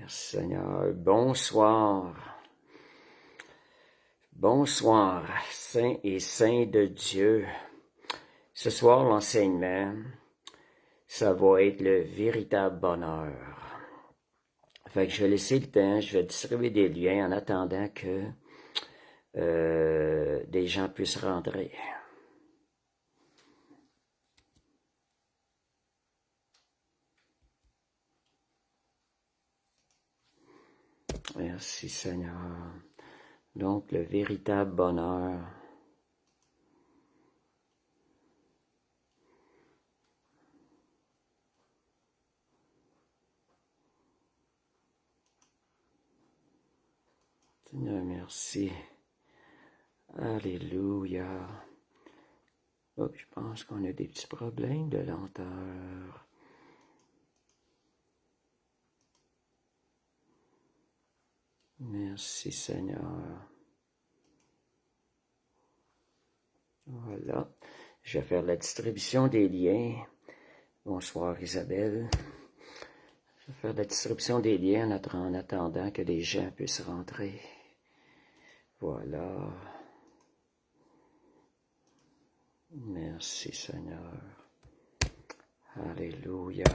Merci Seigneur. Bonsoir. Bonsoir, saints et saints de Dieu. Ce soir, l'enseignement, ça va être le véritable bonheur. Fait que je vais laisser le temps, je vais distribuer des liens en attendant que des gens puissent rentrer. Merci Seigneur. Donc, le véritable bonheur. Seigneur, merci. Alléluia. Oh, je pense qu'on a des petits problèmes de lenteur. Merci Seigneur. Voilà. Je vais faire la distribution des liens. Bonsoir Isabelle. Je vais faire la distribution des liens en attendant que les gens puissent rentrer. Voilà. Merci Seigneur. Alléluia.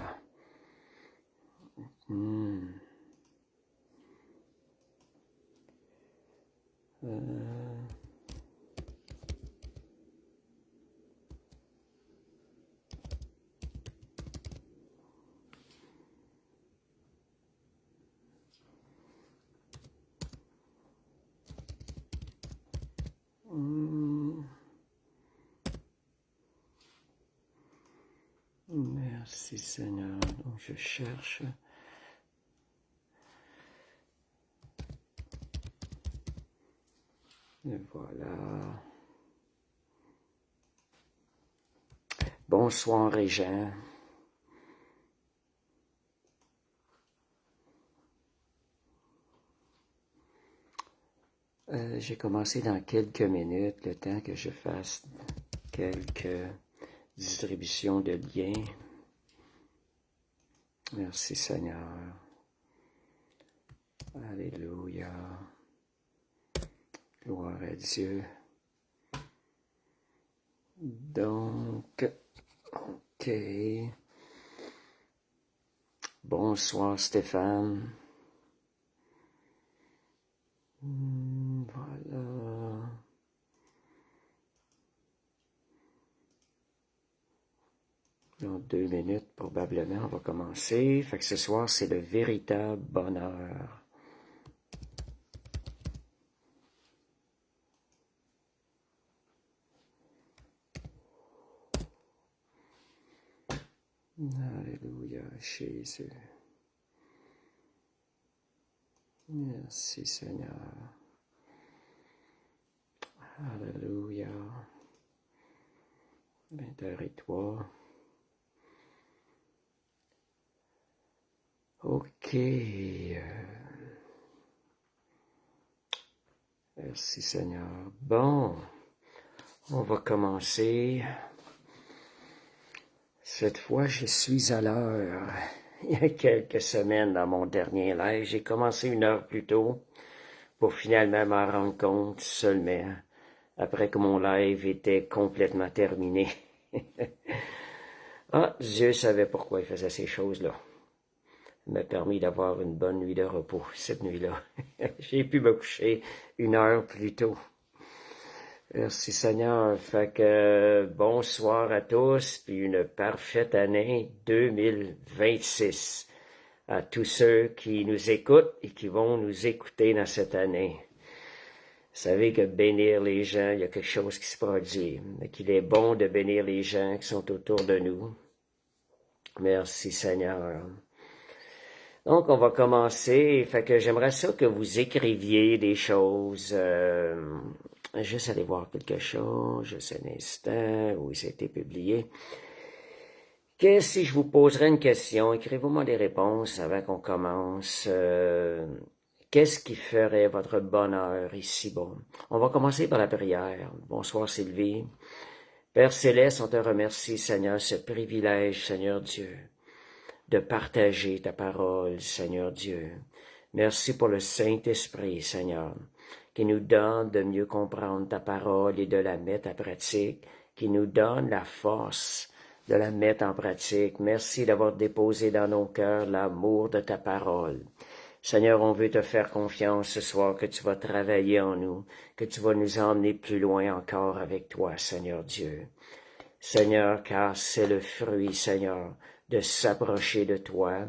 Merci Seigneur. Donc je cherche. Et voilà. Bonsoir Régent. J'ai commencé dans quelques minutes, le temps que je fasse quelques distributions de liens. Merci Seigneur. Alléluia. Gloire à Dieu. Donc, ok. Bonsoir Stéphane. Voilà. Dans 2 minutes, probablement, on va commencer. Fait que ce soir, c'est le véritable bonheur. Alléluia, Jésus. Merci Seigneur. Alléluia. 20h03. Ok. Merci Seigneur. Bon, on va commencer. Cette fois, je suis à l'heure. Il y a quelques semaines, dans mon dernier live, j'ai commencé 1 heure plus tôt pour finalement m'en rendre compte seulement après que mon live était complètement terminé. Ah, Dieu savait pourquoi il faisait ces choses-là. Il m'a permis d'avoir une bonne nuit de repos cette nuit-là. J'ai pu me coucher 1 heure plus tôt. Merci Seigneur. Fait que bonsoir à tous, puis une parfaite année 2026 à tous ceux qui nous écoutent et qui vont nous écouter dans cette année. Vous savez que bénir les gens, il y a quelque chose qui se produit, qu'il est bon de bénir les gens qui sont autour de nous. Merci Seigneur. Donc, on va commencer. Fait que j'aimerais ça que vous écriviez des choses. Juste aller voir quelque chose, juste un instant, où ça a été publié. Que si je vous poserais une question, écrivez-moi des réponses avant qu'on commence. Qu'est-ce qui ferait votre bonheur ici? Bon, on va commencer par la prière. Bonsoir Sylvie. Père Céleste, on te remercie, Seigneur, ce privilège, Seigneur Dieu, de partager ta parole, Seigneur Dieu. Merci pour le Saint-Esprit, Seigneur, qui nous donne de mieux comprendre ta parole et de la mettre en pratique, qui nous donne la force de la mettre en pratique. Merci d'avoir déposé dans nos cœurs l'amour de ta parole. Seigneur, on veut te faire confiance ce soir que tu vas travailler en nous, que tu vas nous emmener plus loin encore avec toi, Seigneur Dieu. Seigneur, car c'est le fruit, Seigneur, de s'approcher de toi,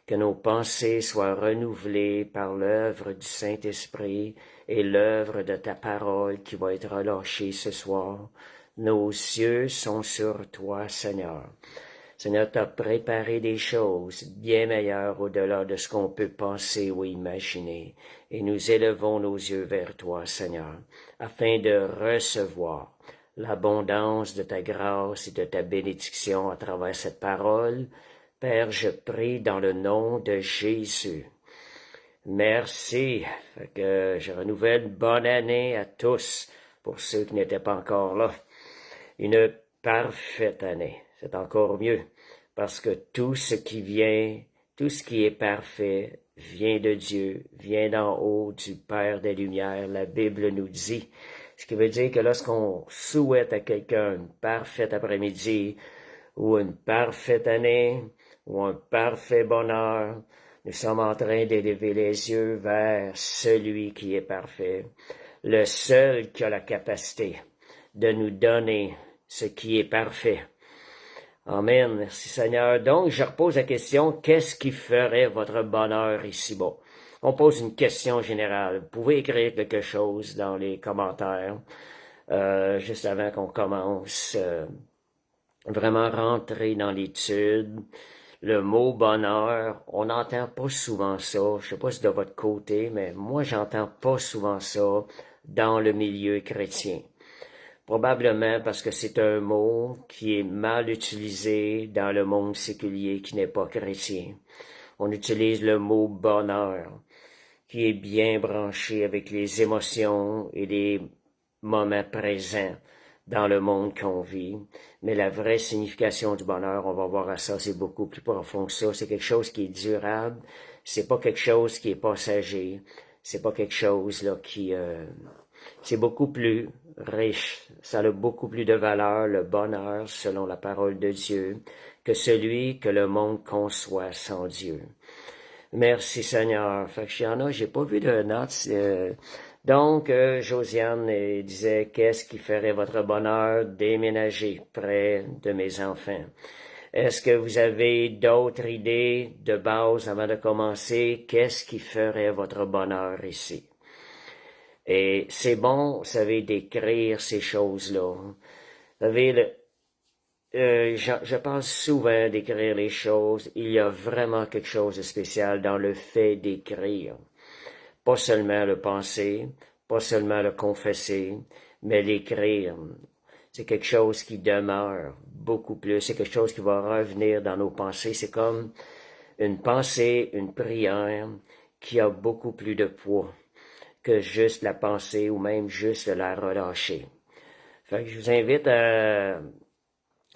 que nos pensées soient renouvelées par l'œuvre du Saint-Esprit et l'œuvre de ta parole qui va être relâchée ce soir. Nos yeux sont sur toi, Seigneur. Seigneur, tu as préparé des choses bien meilleures au-delà de ce qu'on peut penser ou imaginer. Et nous élevons nos yeux vers toi, Seigneur, afin de recevoir l'abondance de ta grâce et de ta bénédiction à travers cette parole. Père, je prie dans le nom de Jésus. Merci. Fait que je renouvelle bonne année à tous, pour ceux qui n'étaient pas encore là. Une parfaite année. C'est encore mieux, parce que tout ce qui est parfait, vient de Dieu, vient d'en haut, du Père des Lumières, la Bible nous dit. Ce qui veut dire que lorsqu'on souhaite à quelqu'un une parfaite après-midi, ou une parfaite année, ou un parfait bonheur, nous sommes en train d'élever les yeux vers celui qui est parfait, le seul qui a la capacité de nous donner ce qui est parfait. Amen. Merci Seigneur. Donc, je repose la question, qu'est-ce qui ferait votre bonheur ici-bas? On pose une question générale. Vous pouvez écrire quelque chose dans les commentaires, juste avant qu'on commence, vraiment rentrer dans l'étude. Le mot bonheur, on n'entend pas souvent ça. Je sais pas si de votre côté, mais moi, j'entends pas souvent ça dans le milieu chrétien. Probablement parce que c'est un mot qui est mal utilisé dans le monde séculier qui n'est pas chrétien. On utilise le mot bonheur, qui est bien branché avec les émotions et les moments présents dans le monde qu'on vit. Mais la vraie signification du bonheur, on va voir à ça, c'est beaucoup plus profond que ça. C'est quelque chose qui est durable. C'est pas quelque chose qui est passager. C'est pas quelque chose là qui... c'est beaucoup plus riche, ça a beaucoup plus de valeur, le bonheur, selon la parole de Dieu, que celui que le monde conçoit sans Dieu. Merci Seigneur. Fait que j'ai pas vu de notes. Donc, Josiane disait, qu'est-ce qui ferait votre bonheur? Déménager près de mes enfants. Est-ce que vous avez d'autres idées de base avant de commencer? Qu'est-ce qui ferait votre bonheur ici? Et c'est bon, vous savez, d'écrire ces choses-là. Vous savez, je pense souvent d'écrire les choses. Il y a vraiment quelque chose de spécial dans le fait d'écrire. Pas seulement le penser, pas seulement le confesser, mais l'écrire. C'est quelque chose qui demeure beaucoup plus. C'est quelque chose qui va revenir dans nos pensées. C'est comme une pensée, une prière qui a beaucoup plus de poids que juste la pensée ou même juste la relâcher. Fait que je vous invite à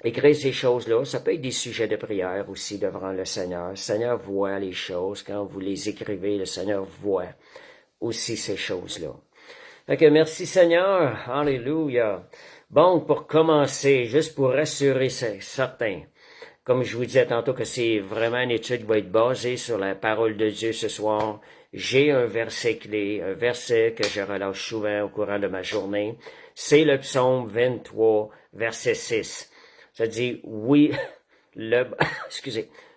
écrire ces choses-là. Ça peut être des sujets de prière aussi devant le Seigneur. Le Seigneur voit les choses. Quand vous les écrivez, le Seigneur voit aussi ces choses-là. Fait que merci Seigneur. Alléluia. Bon, pour commencer, juste pour rassurer certains, comme je vous disais tantôt que c'est vraiment une étude qui va être basée sur la parole de Dieu ce soir, j'ai un verset clé, un verset que je relâche souvent au courant de ma journée. C'est le psaume 23, verset 6. Ça dit, oui,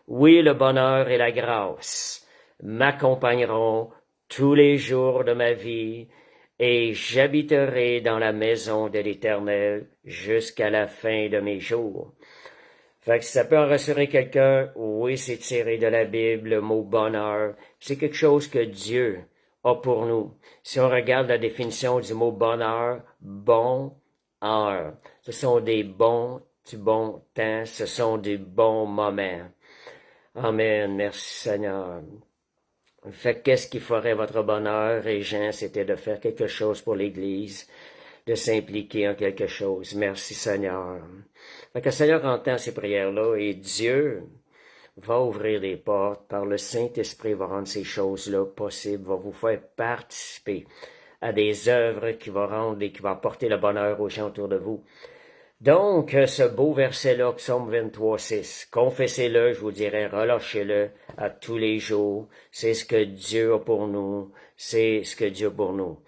oui, le bonheur et la grâce m'accompagneront tous les jours de ma vie et j'habiterai dans la maison de l'Éternel jusqu'à la fin de mes jours. Fait que si ça peut en rassurer quelqu'un, oui, c'est tiré de la Bible, le mot bonheur. C'est quelque chose que Dieu a pour nous. Si on regarde la définition du mot bonheur, bonheur, ce sont du bon temps, ce sont des bons moments. Amen, merci Seigneur. Fait que qu'est-ce qui ferait votre bonheur, Régent, c'était de faire quelque chose pour l'Église, de s'impliquer en quelque chose. Merci Seigneur. Fait que le Seigneur entend ces prières-là et Dieu va ouvrir des portes, par le Saint-Esprit va rendre ces choses-là possibles, va vous faire participer à des œuvres qui vont rendre et qui vont apporter le bonheur aux gens autour de vous. Donc, ce beau verset-là, Psaume 23:6, confessez-le, je vous dirais, relâchez-le à tous les jours. C'est ce que Dieu a pour nous. C'est ce que Dieu a pour nous.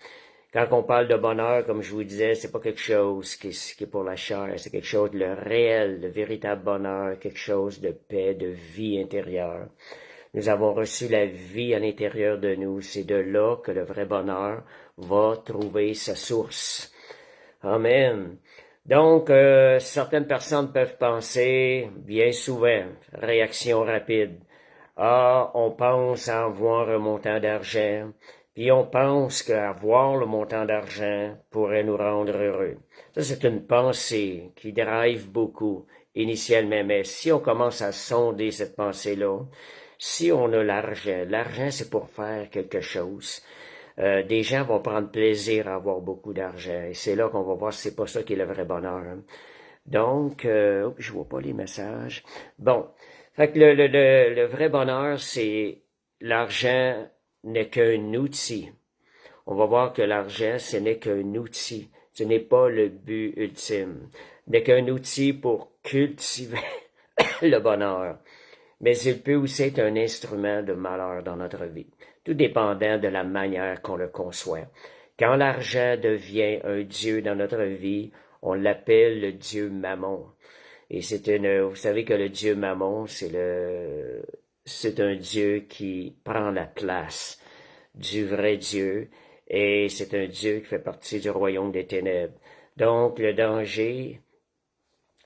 Quand on parle de bonheur, comme je vous disais, c'est pas quelque chose qui est pour la chair, c'est quelque chose de réel, de véritable bonheur, quelque chose de paix, de vie intérieure. Nous avons reçu la vie à l'intérieur de nous. C'est de là que le vrai bonheur va trouver sa source. Amen. Donc, certaines personnes peuvent penser, bien souvent, réaction rapide, ah, on pense à avoir un montant d'argent, puis on pense qu'avoir le montant d'argent pourrait nous rendre heureux. Ça, c'est une pensée qui drive beaucoup initialement, mais si on commence à sonder cette pensée-là, si on a l'argent, l'argent c'est pour faire quelque chose. Des gens vont prendre plaisir à avoir beaucoup d'argent. Et c'est là qu'on va voir si c'est pas ça qui est le vrai bonheur. Donc, je vois pas les messages. Bon. Fait que le vrai bonheur, c'est l'argent n'est qu'un outil. On va voir que l'argent, ce n'est qu'un outil. Ce n'est pas le but ultime. Ce n'est qu'un outil pour cultiver le bonheur. Mais il peut aussi être un instrument de malheur dans notre vie, tout dépendant de la manière qu'on le conçoit. Quand l'argent devient un dieu dans notre vie, on l'appelle le dieu Mammon. Et vous savez que le dieu Mammon, c'est un dieu qui prend la place du vrai Dieu, et c'est un Dieu qui fait partie du royaume des ténèbres. Donc, le danger,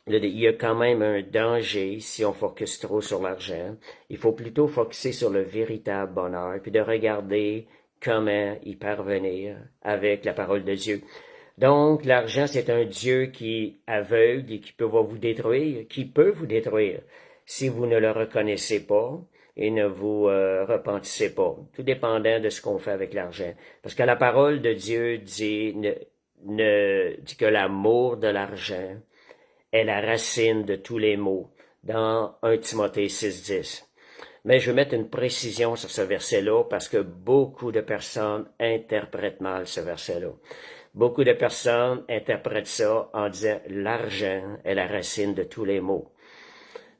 il y a quand même un danger si on focus trop sur l'argent. Il faut plutôt focuser sur le véritable bonheur, puis de regarder comment y parvenir avec la parole de Dieu. Donc, l'argent, c'est un Dieu qui aveugle et qui peut vous détruire, qui peut vous détruire si vous ne le reconnaissez pas et ne vous repentissez pas, tout dépendant de ce qu'on fait avec l'argent. Parce que la parole de Dieu dit que l'amour de l'argent est la racine de tous les maux, dans 1 Timothée 6:10. Mais je veux mettre une précision sur ce verset-là parce que beaucoup de personnes interprètent mal ce verset-là. Beaucoup de personnes interprètent ça en disant l'argent est la racine de tous les maux.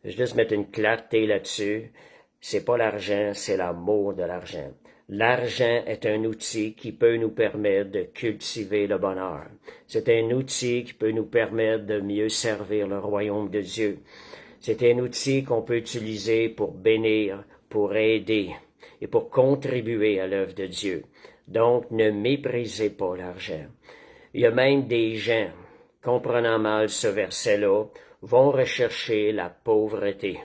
Je veux juste mettre une clarté là-dessus. C'est pas l'argent, c'est l'amour de l'argent. L'argent est un outil qui peut nous permettre de cultiver le bonheur. C'est un outil qui peut nous permettre de mieux servir le royaume de Dieu. C'est un outil qu'on peut utiliser pour bénir, pour aider et pour contribuer à l'œuvre de Dieu. Donc, ne méprisez pas l'argent. Il y a même des gens, comprenant mal ce verset-là, vont rechercher la pauvreté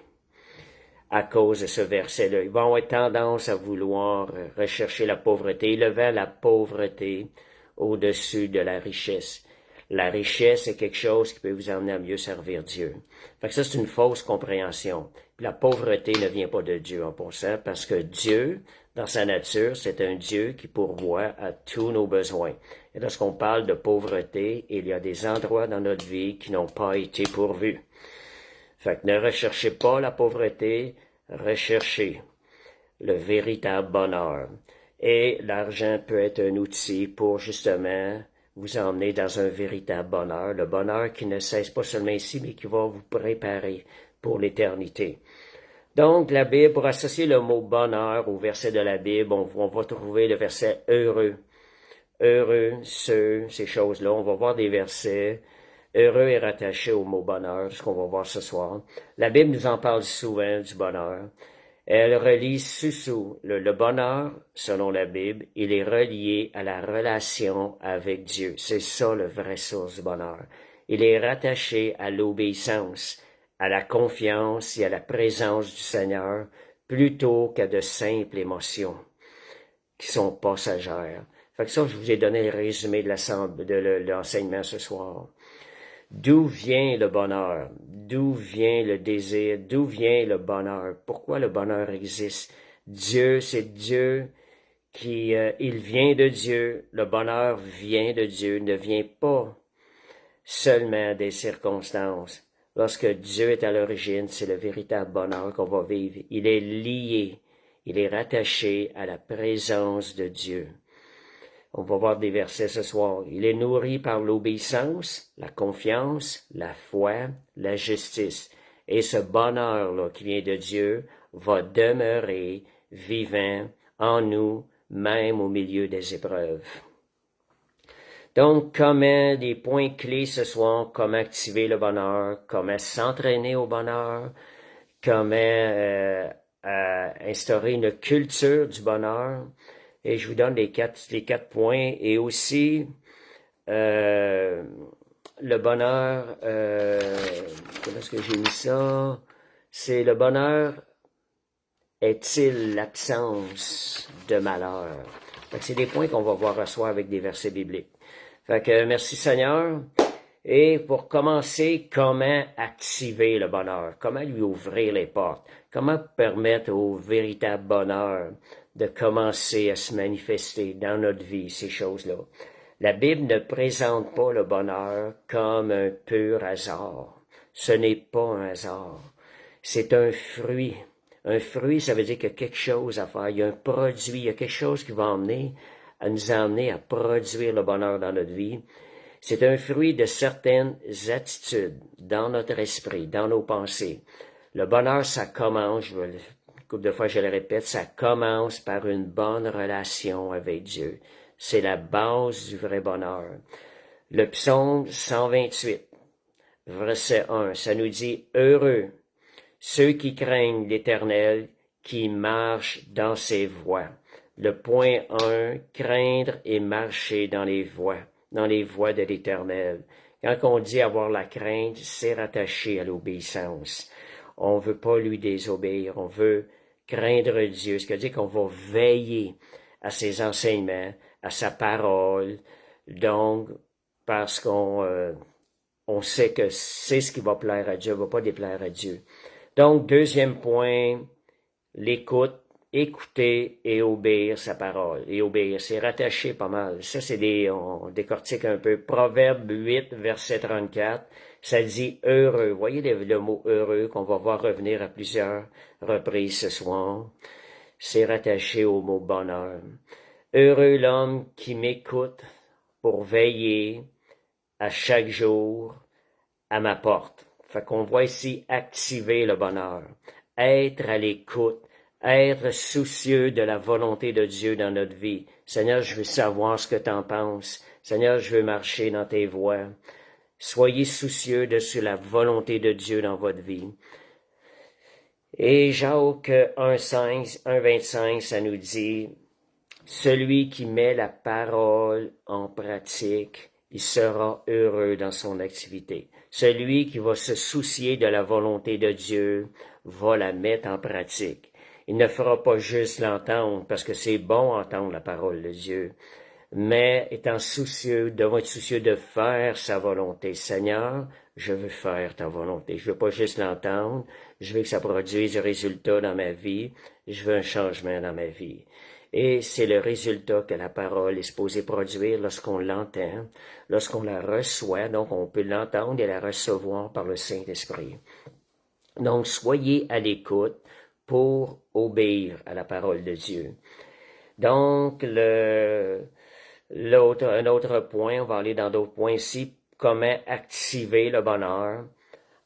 à cause de ce verset-là. Ils vont avoir tendance à vouloir rechercher la pauvreté, élevant la pauvreté au-dessus de la richesse. La richesse est quelque chose qui peut vous amener à mieux servir Dieu. Fait que ça, c'est une fausse compréhension. Puis la pauvreté ne vient pas de Dieu en pensant, parce que Dieu, dans sa nature, c'est un Dieu qui pourvoit à tous nos besoins. Et lorsqu'on parle de pauvreté, il y a des endroits dans notre vie qui n'ont pas été pourvus. Fait que ne recherchez pas la pauvreté, recherchez le véritable bonheur. Et l'argent peut être un outil pour justement vous emmener dans un véritable bonheur, le bonheur qui ne cesse pas seulement ici, mais qui va vous préparer pour l'éternité. Donc, la Bible, pour associer le mot bonheur au verset de la Bible, on va trouver le verset heureux. Heureux, ces choses-là. On va voir des versets. Heureux est rattaché au mot bonheur, ce qu'on va voir ce soir. La Bible nous en parle souvent du bonheur. Elle relie sous le bonheur, selon la Bible, il est relié à la relation avec Dieu. C'est ça le vrai source du bonheur. Il est rattaché à l'obéissance, à la confiance et à la présence du Seigneur, plutôt qu'à de simples émotions qui sont passagères. Fait que ça, je vous ai donné le résumé de l'enseignement ce soir. D'où vient le bonheur? D'où vient le désir? D'où vient le bonheur? Pourquoi le bonheur existe? Dieu, c'est Dieu il vient de Dieu. Le bonheur vient de Dieu, ne vient pas seulement des circonstances. lorsque Dieu est à l'origine, c'est le véritable bonheur qu'on va vivre. Il est lié, il est rattaché à la présence de Dieu. On va voir des versets ce soir. Il est nourri par l'obéissance, la confiance, la foi, la justice. Et ce bonheur-là qui vient de Dieu va demeurer vivant en nous, même au milieu des épreuves. Donc, comment des points clés ce soir, comment activer le bonheur, comment s'entraîner au bonheur, comment instaurer une culture du bonheur. Et je vous donne les quatre points. Et aussi, le bonheur, comment est-ce que j'ai mis ça? C'est le bonheur est-il l'absence de malheur? C'est des points qu'on va voir ce soir avec des versets bibliques. Fait que merci Seigneur. Et pour commencer, comment activer le bonheur? Comment lui ouvrir les portes? Comment permettre au véritable bonheur de commencer à se manifester dans notre vie, ces choses-là? La Bible ne présente pas le bonheur comme un pur hasard. Ce n'est pas un hasard. C'est un fruit. Un fruit, ça veut dire qu'il y a quelque chose à faire. Il y a un produit, il y a quelque chose qui va nous amener à produire le bonheur dans notre vie. C'est un fruit de certaines attitudes dans notre esprit, dans nos pensées. Le bonheur, ça commence, une couple de fois je le répète, ça commence par une bonne relation avec Dieu. C'est la base du vrai bonheur. Le psaume 128, verset 1, ça nous dit « Heureux ceux qui craignent l'Éternel, qui marchent dans ses voies. » Le point 1, craindre et marcher dans les voies de l'Éternel. Quand on dit avoir la crainte, c'est rattaché à l'obéissance. On veut pas lui désobéir, on veut craindre Dieu. Ce qui veut dire qu'on va veiller à ses enseignements, à sa parole. Donc, parce qu'on sait que c'est ce qui va plaire à Dieu, va pas déplaire à Dieu. Donc, deuxième point, l'écoute. Écouter et obéir sa parole. Et obéir, c'est rattaché pas mal. Ça, on décortique un peu. Proverbe 8, verset 34, ça dit « heureux ». Voyez le mot « heureux » qu'on va voir revenir à plusieurs reprises ce soir. C'est rattaché au mot « bonheur ». Heureux l'homme qui m'écoute pour veiller à chaque jour à ma porte. Fait qu'on voit ici activer le bonheur. Être à l'écoute. Être soucieux de la volonté de Dieu dans notre vie. Seigneur, je veux savoir ce que tu en penses. Seigneur, je veux marcher dans tes voies. Soyez soucieux de la volonté de Dieu dans votre vie. Et Jacques 1,25, ça nous dit « Celui qui met la parole en pratique, il sera heureux dans son activité. Celui qui va se soucier de la volonté de Dieu va la mettre en pratique. » Il ne fera pas juste l'entendre, parce que c'est bon entendre la parole de Dieu, mais devant être soucieux de faire sa volonté. Seigneur, je veux faire ta volonté. Je veux pas juste l'entendre, je veux que ça produise du résultat dans ma vie, je veux un changement dans ma vie. Et c'est le résultat que la parole est supposée produire lorsqu'on l'entend, lorsqu'on la reçoit, donc on peut l'entendre et la recevoir par le Saint-Esprit. Donc, soyez à l'écoute pour obéir à la parole de Dieu. Donc, un autre point, on va aller dans d'autres points ici, comment activer le bonheur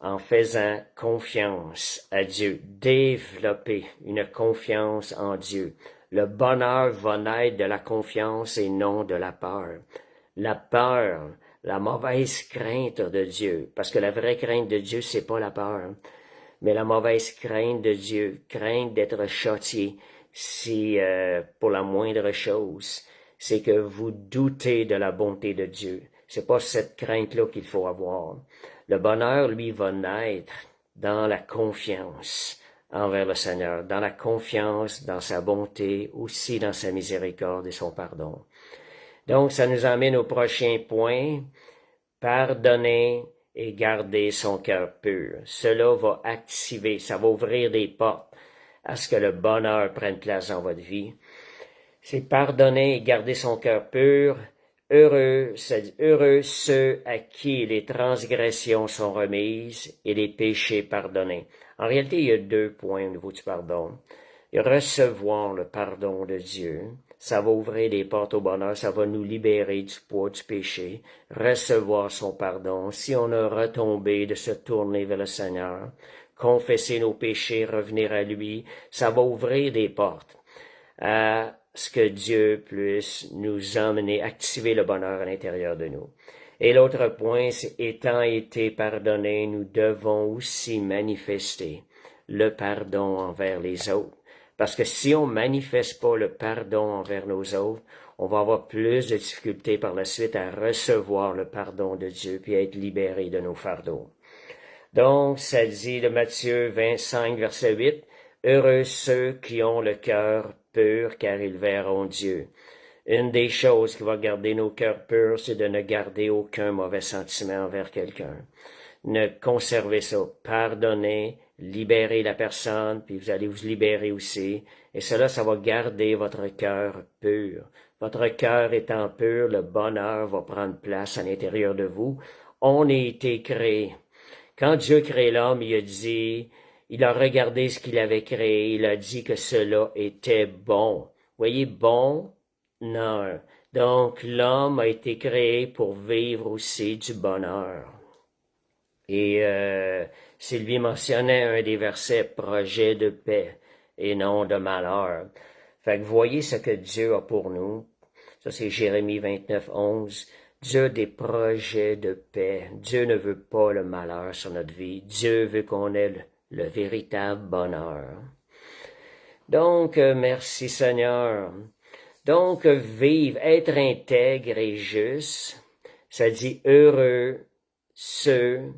en faisant confiance à Dieu, développer une confiance en Dieu. Le bonheur va naître de la confiance et non de la peur. La peur, la mauvaise crainte de Dieu, parce que la vraie crainte de Dieu, c'est pas la peur. Mais la mauvaise crainte de Dieu, crainte d'être châtié, pour la moindre chose, c'est que vous doutez de la bonté de Dieu. C'est pas cette crainte-là qu'il faut avoir. Le bonheur, lui, va naître dans la confiance envers le Seigneur, dans la confiance, dans sa bonté, aussi dans sa miséricorde et son pardon. Donc, ça nous amène au prochain point, pardonner et garder son cœur pur. Cela va activer, ça va ouvrir des portes à ce que le bonheur prenne place dans votre vie. C'est pardonner et garder son cœur pur. Heureux, heureux ceux à qui les transgressions sont remises et les péchés pardonnés. En réalité, il y a 2 points au niveau du pardon. Et recevoir le pardon de Dieu, ça va ouvrir les portes au bonheur, ça va nous libérer du poids du péché. Recevoir son pardon, si on a retombé, de se tourner vers le Seigneur, confesser nos péchés, revenir à lui, ça va ouvrir des portes à ce que Dieu puisse nous emmener, activer le bonheur à l'intérieur de nous. Et l'autre point, c'est étant été pardonnés, nous devons aussi manifester le pardon envers les autres. Parce que si on manifeste pas le pardon envers nos autres, on va avoir plus de difficultés par la suite à recevoir le pardon de Dieu puis à être libéré de nos fardeaux. Donc, ça dit de Matthieu 25, verset 8, « Heureux ceux qui ont le cœur pur, car ils verront Dieu. » Une des choses qui va garder nos cœurs purs, c'est de ne garder aucun mauvais sentiment envers quelqu'un. Ne conservez ça. Pardonnez, libérez la personne, puis vous allez vous libérer aussi. Et cela, ça va garder votre cœur pur. Votre cœur étant pur, le bonheur va prendre place à l'intérieur de vous. On a été créé. Quand Dieu crée l'homme, il a regardé ce qu'il avait créé, il a dit que cela était bon. Voyez, bon, non. Donc, l'homme a été créé pour vivre aussi du bonheur. Et Sylvie mentionnait un des versets, projet de paix et non de malheur. Fait que voyez ce que Dieu a pour nous. Ça, c'est Jérémie 29, 11. Dieu a des projets de paix. Dieu ne veut pas le malheur sur notre vie. Dieu veut qu'on ait le véritable bonheur. Donc, merci Seigneur. Donc, vivre, être intègre et juste, ça dit heureux ceux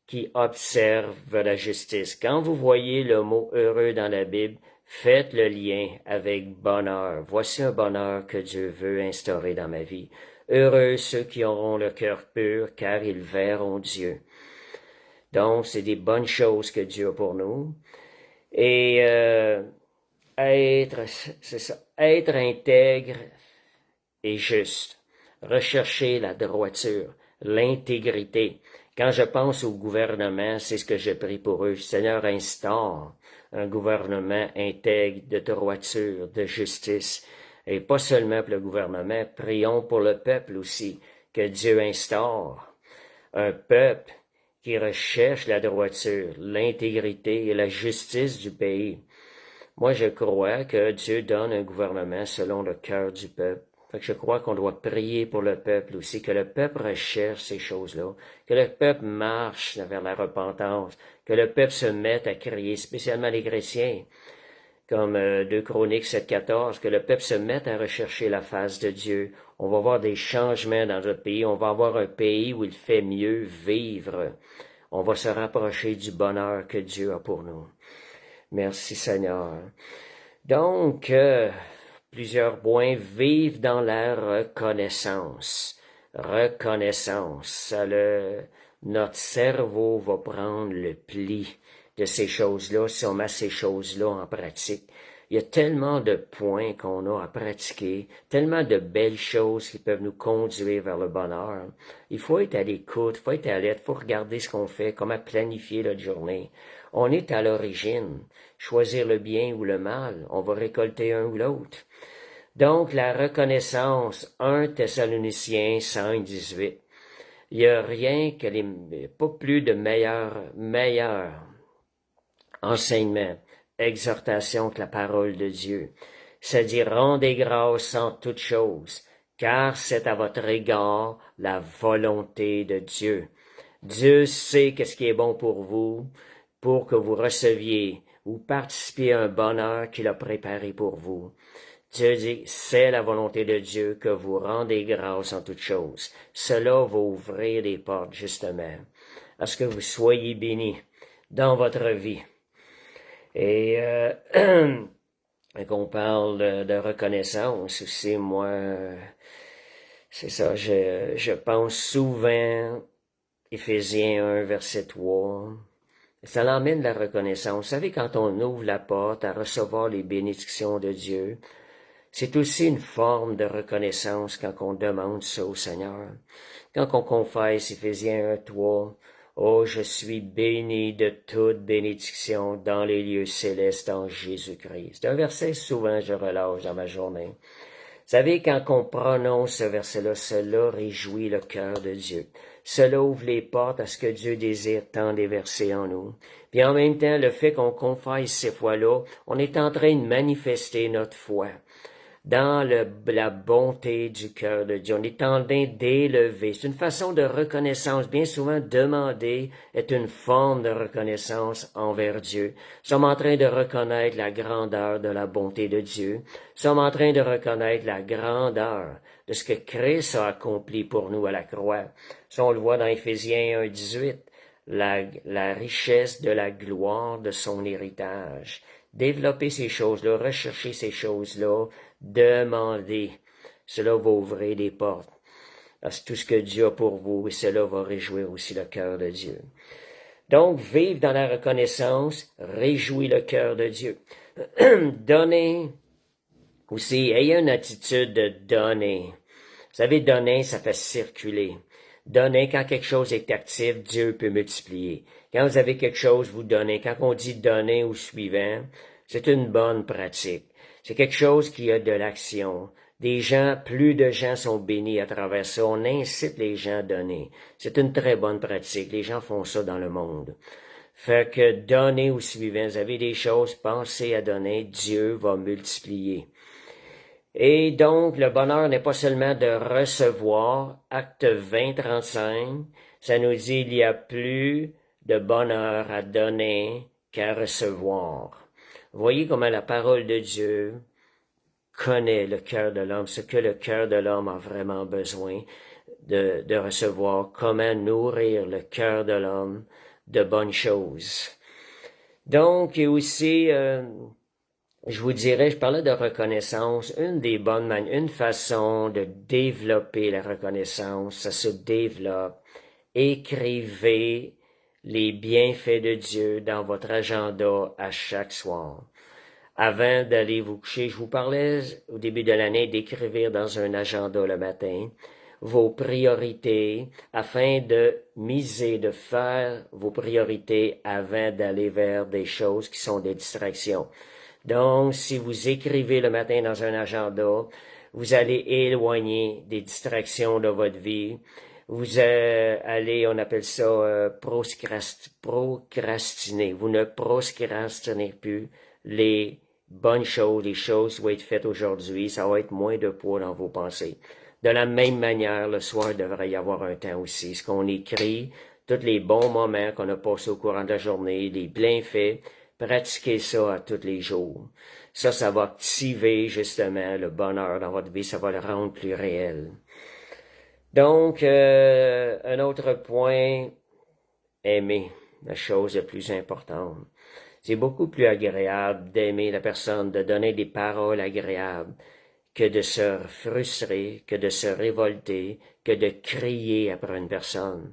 qui observent la justice. Quand vous voyez le mot heureux dans la Bible, faites le lien avec bonheur. Voici un bonheur que Dieu veut instaurer dans ma vie. Heureux ceux qui auront le cœur pur, car ils verront Dieu. Donc, c'est des bonnes choses que Dieu a pour nous. Et c'est ça, être intègre et juste. Rechercher la droiture, l'intégrité. Quand je pense au gouvernement, c'est ce que je prie pour eux. Seigneur, instaure un gouvernement intègre, de droiture, de justice. Et pas seulement pour le gouvernement, prions pour le peuple aussi, que Dieu instaure un peuple qui recherche la droiture, l'intégrité et la justice du pays. Moi, je crois que Dieu donne un gouvernement selon le cœur du peuple. Fait que je crois qu'on doit prier pour le peuple aussi, que le peuple recherche ces choses-là, que le peuple marche vers la repentance, que le peuple se mette à crier, spécialement les chrétiens, comme 2 Chroniques 7.14, que le peuple se mette à rechercher la face de Dieu. On va voir des changements dans notre pays. On va avoir un pays où il fait mieux vivre. On va se rapprocher du bonheur que Dieu a pour nous. Merci Seigneur. Donc, plusieurs points, vivre dans la reconnaissance. Reconnaissance. Notre cerveau va prendre le pli de ces choses-là, si on met ces choses-là en pratique. Il y a tellement de points qu'on a à pratiquer, tellement de belles choses qui peuvent nous conduire vers le bonheur. Il faut être à l'écoute, il faut être alerte, il faut regarder ce qu'on fait, comment planifier notre journée. On est à l'origine. Choisir le bien ou le mal, on va récolter un ou l'autre. Donc, la reconnaissance, 1 Thessaloniciens 5.18. Il n'y a rien que pas plus de meilleur enseignement, exhortation que la parole de Dieu. C'est-à-dire, rendez grâce en toutes choses, car c'est à votre égard la volonté de Dieu. Dieu sait qu'est-ce qui est bon pour vous, pour que vous receviez ou participiez à un bonheur qu'il a préparé pour vous. Dieu dit, c'est la volonté de Dieu que vous rendez grâce en toutes choses. Cela va ouvrir les portes, justement, à ce que vous soyez bénis dans votre vie. Et qu'on parle de reconnaissance aussi, moi, c'est ça, je pense souvent, Éphésiens 1, verset 3, ça l'emmène la reconnaissance. Vous savez, quand on ouvre la porte à recevoir les bénédictions de Dieu, C'est aussi une forme de reconnaissance quand on demande ça au Seigneur. Quand on confesse Éphésiens 1:3, oh, je suis béni de toute bénédiction dans les lieux célestes en Jésus-Christ. C'est un verset souvent je relâche dans ma journée. Vous savez, quand on prononce ce verset-là, cela réjouit le cœur de Dieu. Cela ouvre les portes à ce que Dieu désire tant déverser en nous. Puis en même temps, le fait qu'on confesse ces fois-là, on est en train de manifester notre foi dans la bonté du cœur de Dieu. On est en train d'élever. C'est une façon de reconnaissance. Bien souvent, demander est une forme de reconnaissance envers Dieu. Nous sommes en train de reconnaître la grandeur de la bonté de Dieu. Nous sommes en train de reconnaître la grandeur de ce que Christ a accompli pour nous à la croix. Ça, on le voit dans Éphésiens 1:18. La richesse de la gloire de son héritage. Développer ces choses-là, rechercher ces choses-là, demander. Cela va ouvrir des portes à tout ce que Dieu a pour vous et cela va réjouir aussi le cœur de Dieu. Donc, vivre dans la reconnaissance réjouit le cœur de Dieu. Donner aussi, ayez une attitude de donner. Vous savez, donner, ça fait circuler. Donner, quand quelque chose est actif, Dieu peut multiplier. Quand vous avez quelque chose, vous donnez. Quand on dit donner au suivant, c'est une bonne pratique. C'est quelque chose qui a de l'action. Plus de gens sont bénis à travers ça. On incite les gens à donner. C'est une très bonne pratique. Les gens font ça dans le monde. Fait que donner au suivant. Vous avez des choses, pensez à donner. Dieu va multiplier. Et donc, le bonheur n'est pas seulement de recevoir. Acte 20:35, ça nous dit il y a plus de bonheur à donner qu'à recevoir. Voyez comment la parole de Dieu connaît le cœur de l'homme, ce que le cœur de l'homme a vraiment besoin de recevoir, comment nourrir le cœur de l'homme de bonnes choses. Donc, et aussi, je vous dirais, je parlais de reconnaissance, une façon de développer la reconnaissance, ça se développe. Écrivez les bienfaits de Dieu dans votre agenda à chaque soir. Avant d'aller vous coucher, je vous parlais au début de l'année d'écrire dans un agenda le matin vos priorités afin de miser, de faire vos priorités avant d'aller vers des choses qui sont des distractions. Donc, si vous écrivez le matin dans un agenda, vous allez éloigner des distractions de votre vie. Vous allez, on appelle ça procrastiner. Vous ne procrastinez plus les bonnes choses, les choses qui vont être faites aujourd'hui. Ça va être moins de poids dans vos pensées. De la même manière, le soir, il devrait y avoir un temps aussi. Ce qu'on écrit, tous les bons moments qu'on a passés au courant de la journée, les bienfaits, pratiquez ça à tous les jours. Ça va activer justement le bonheur dans votre vie, ça va le rendre plus réel. Donc, un autre point, aimer, la chose la plus importante. C'est beaucoup plus agréable d'aimer la personne, de donner des paroles agréables, que de se frustrer, que de se révolter, que de crier après une personne.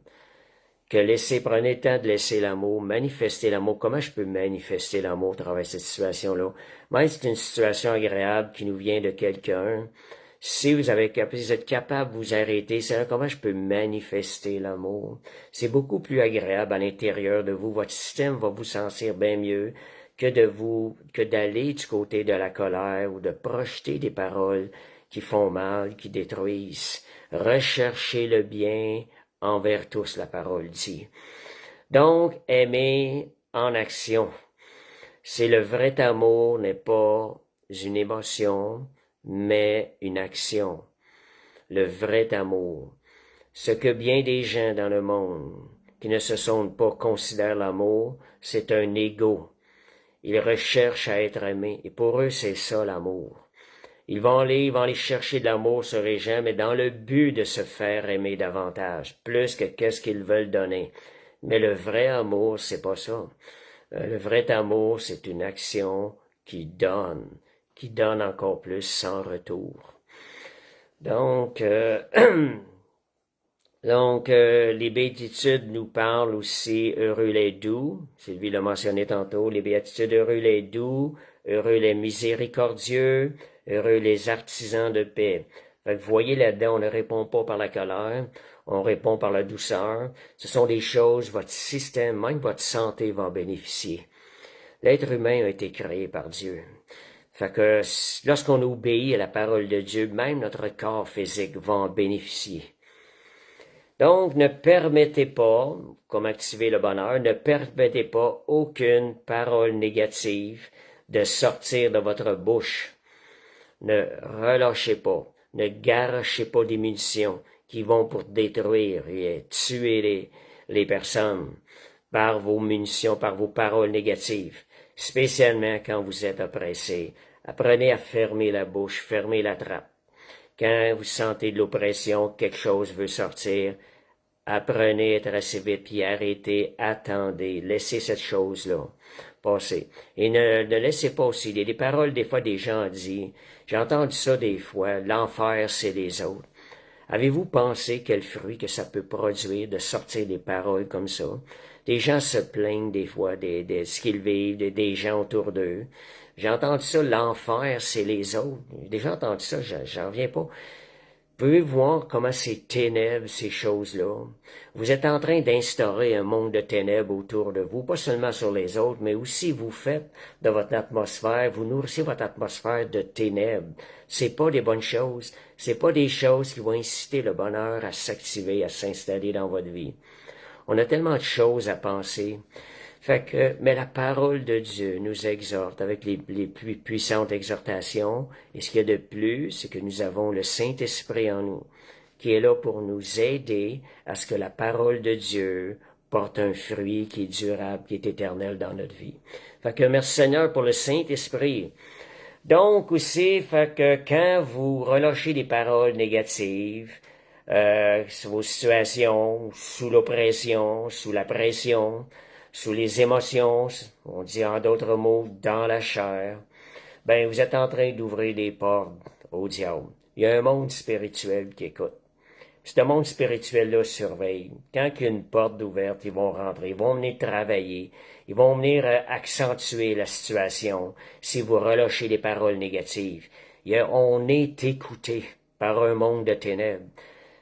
Prenez le temps de laisser l'amour, manifester l'amour. Comment je peux manifester l'amour à travers cette situation-là? Même si c'est une situation agréable qui nous vient de quelqu'un, si vous êtes capable de vous arrêter, c'est comment je peux manifester l'amour. C'est beaucoup plus agréable à l'intérieur de vous. Votre système va vous sentir bien mieux que d'aller du côté de la colère ou de projeter des paroles qui font mal, qui détruisent. Recherchez le bien envers tous, la parole dit. Donc, aimer en action. C'est le vrai amour n'est pas une émotion, mais une action. Le vrai amour. Ce que bien des gens dans le monde qui ne se sont pas considèrent l'amour, c'est un ego. Ils recherchent à être aimés. Et pour eux, c'est ça l'amour. Ils vont aller chercher de l'amour sur les gens, mais dans le but de se faire aimer davantage, plus que qu'est-ce qu'ils veulent donner. Mais le vrai amour, c'est pas ça. Le vrai amour, c'est une action qui donne encore plus sans retour. Donc, les béatitudes nous parlent aussi heureux les doux. Sylvie l'a mentionné tantôt. Les béatitudes heureux les doux, heureux les miséricordieux, Heureux les artisans de paix. Fait que vous voyez là-dedans, on ne répond pas par la colère, on répond par la douceur. Ce sont des choses, votre système, même votre santé va en bénéficier. L'être humain a été créé par Dieu. Fait que lorsqu'on obéit à la parole de Dieu, même notre corps physique va en bénéficier. Donc, ne permettez pas, comme activer le bonheur, ne permettez pas aucune parole négative de sortir de votre bouche. Ne relâchez pas, ne garochez pas des munitions qui vont pour détruire et tuer les personnes par vos munitions, par vos paroles négatives, spécialement quand vous êtes oppressé. Apprenez à fermer la bouche, fermer la trappe. Quand vous sentez de l'oppression, quelque chose veut sortir, apprenez à être assez vite, puis arrêtez, attendez, laissez cette chose-là passer. Et ne laissez pas aussi, il y a des paroles des fois des gens disent, j'ai entendu ça des fois, l'enfer c'est les autres. Avez-vous pensé quel fruit que ça peut produire de sortir des paroles comme ça? Des gens se plaignent des fois de ce qu'ils vivent, des gens autour d'eux. J'ai entendu ça, l'enfer, c'est les autres. J'ai déjà entendu ça, j'en reviens pas. Pouvez-vous voir comment c'est ténèbres, ces choses-là? Vous êtes en train d'instaurer un monde de ténèbres autour de vous, pas seulement sur les autres, mais aussi vous faites de votre atmosphère, vous nourrissez votre atmosphère de ténèbres. C'est pas des bonnes choses. C'est pas des choses qui vont inciter le bonheur à s'activer, à s'installer dans votre vie. On a tellement de choses à penser. Mais la parole de Dieu nous exhorte avec les plus puissantes exhortations. Et ce qu'il y a de plus, c'est que nous avons le Saint-Esprit en nous, qui est là pour nous aider à ce que la parole de Dieu porte un fruit qui est durable, qui est éternel dans notre vie. Fait que merci Seigneur pour le Saint-Esprit. Donc aussi, quand vous relâchez des paroles négatives, sur vos situations, sous l'oppression, sous la pression, sous les émotions, on dit en d'autres mots, dans la chair, ben vous êtes en train d'ouvrir des portes au diable. Il y a un monde spirituel qui écoute. Ce monde spirituel-là surveille. Quand il y a une porte ouverte, ils vont rentrer, ils vont venir travailler, ils vont venir accentuer la situation si vous relâchez les paroles négatives. On est écouté par un monde de ténèbres,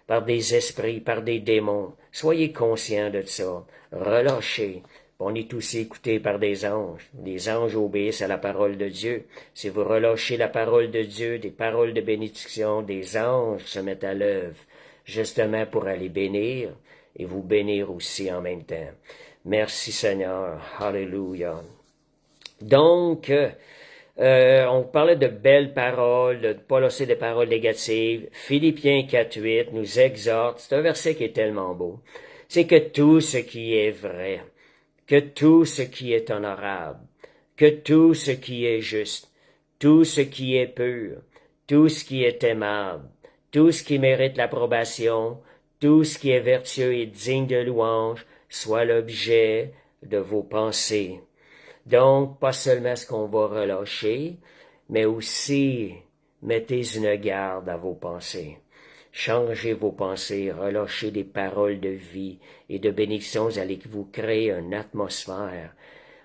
par des esprits, par des démons. Soyez conscients de ça. Relâchez. On est aussi écouté par des anges. Les anges obéissent à la parole de Dieu. Si vous relâchez la parole de Dieu, des paroles de bénédiction, des anges se mettent à l'œuvre, justement pour aller bénir et vous bénir aussi en même temps. Merci Seigneur. Alléluia. Donc, on parlait de belles paroles, de ne pas laisser des paroles négatives. Philippiens 4.8 nous exhorte. C'est un verset qui est tellement beau. C'est que tout ce qui est vrai, que tout ce qui est honorable, que tout ce qui est juste, tout ce qui est pur, tout ce qui est aimable, tout ce qui mérite l'approbation, tout ce qui est vertueux et digne de louange, soit l'objet de vos pensées. Donc, pas seulement ce qu'on va relâcher, mais aussi mettez une garde à vos pensées. Changez vos pensées, relâchez des paroles de vie et de bénédiction. Vous allez vous créer une atmosphère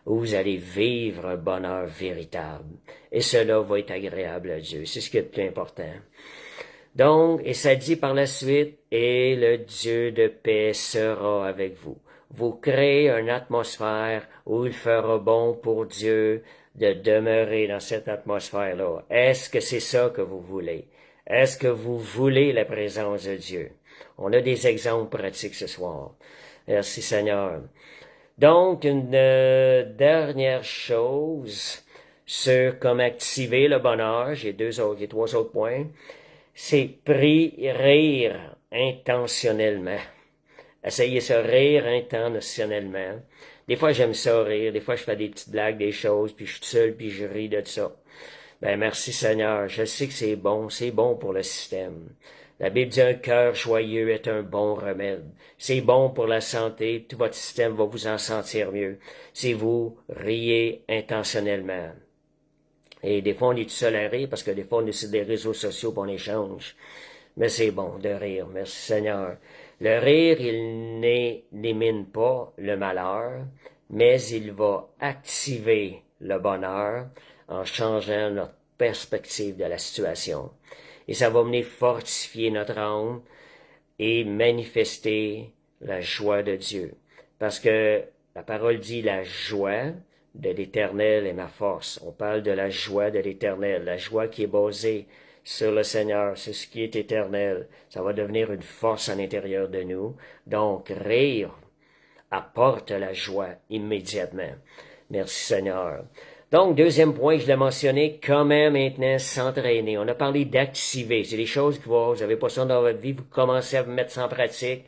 où vous allez vivre un bonheur véritable. Et cela va être agréable à Dieu. C'est ce qui est le plus important. Donc, et ça dit par la suite, et le Dieu de paix sera avec vous. Vous créez une atmosphère où il fera bon pour Dieu de demeurer dans cette atmosphère-là. Est-ce que c'est ça que vous voulez? Est-ce que vous voulez la présence de Dieu? On a des exemples pratiques ce soir. Merci Seigneur. Donc, une dernière chose sur comment activer le bonheur, j'ai trois autres points, c'est rire intentionnellement. Essayez ça, rire intentionnellement. Des fois, j'aime ça rire. Des fois, je fais des petites blagues, des choses, puis je suis tout seul, puis je ris de ça. Ben, merci Seigneur. Je sais que c'est bon pour le système. La Bible dit un cœur joyeux est un bon remède. C'est bon pour la santé. Tout votre système va vous en sentir mieux. Si vous riez intentionnellement. Et des fois, on est tout seul à rire parce que des fois, on est sur des réseaux sociaux et on échange. Mais c'est bon de rire. Merci Seigneur. Le rire, il n'élimine pas le malheur, mais il va activer le bonheur en changeant perspective de la situation. Et ça va venir fortifier notre âme et manifester la joie de Dieu. Parce que la parole dit la joie de l'Éternel est ma force. On parle de la joie de l'Éternel, la joie qui est basée sur le Seigneur, sur ce qui est éternel. Ça va devenir une force à l'intérieur de nous. Donc, rire apporte la joie immédiatement. Merci Seigneur. Donc, deuxième point, je l'ai mentionné, comment maintenant s'entraîner. On a parlé d'activer. C'est des choses que vous avez pas ça dans votre vie, vous commencez à vous mettre ça en pratique.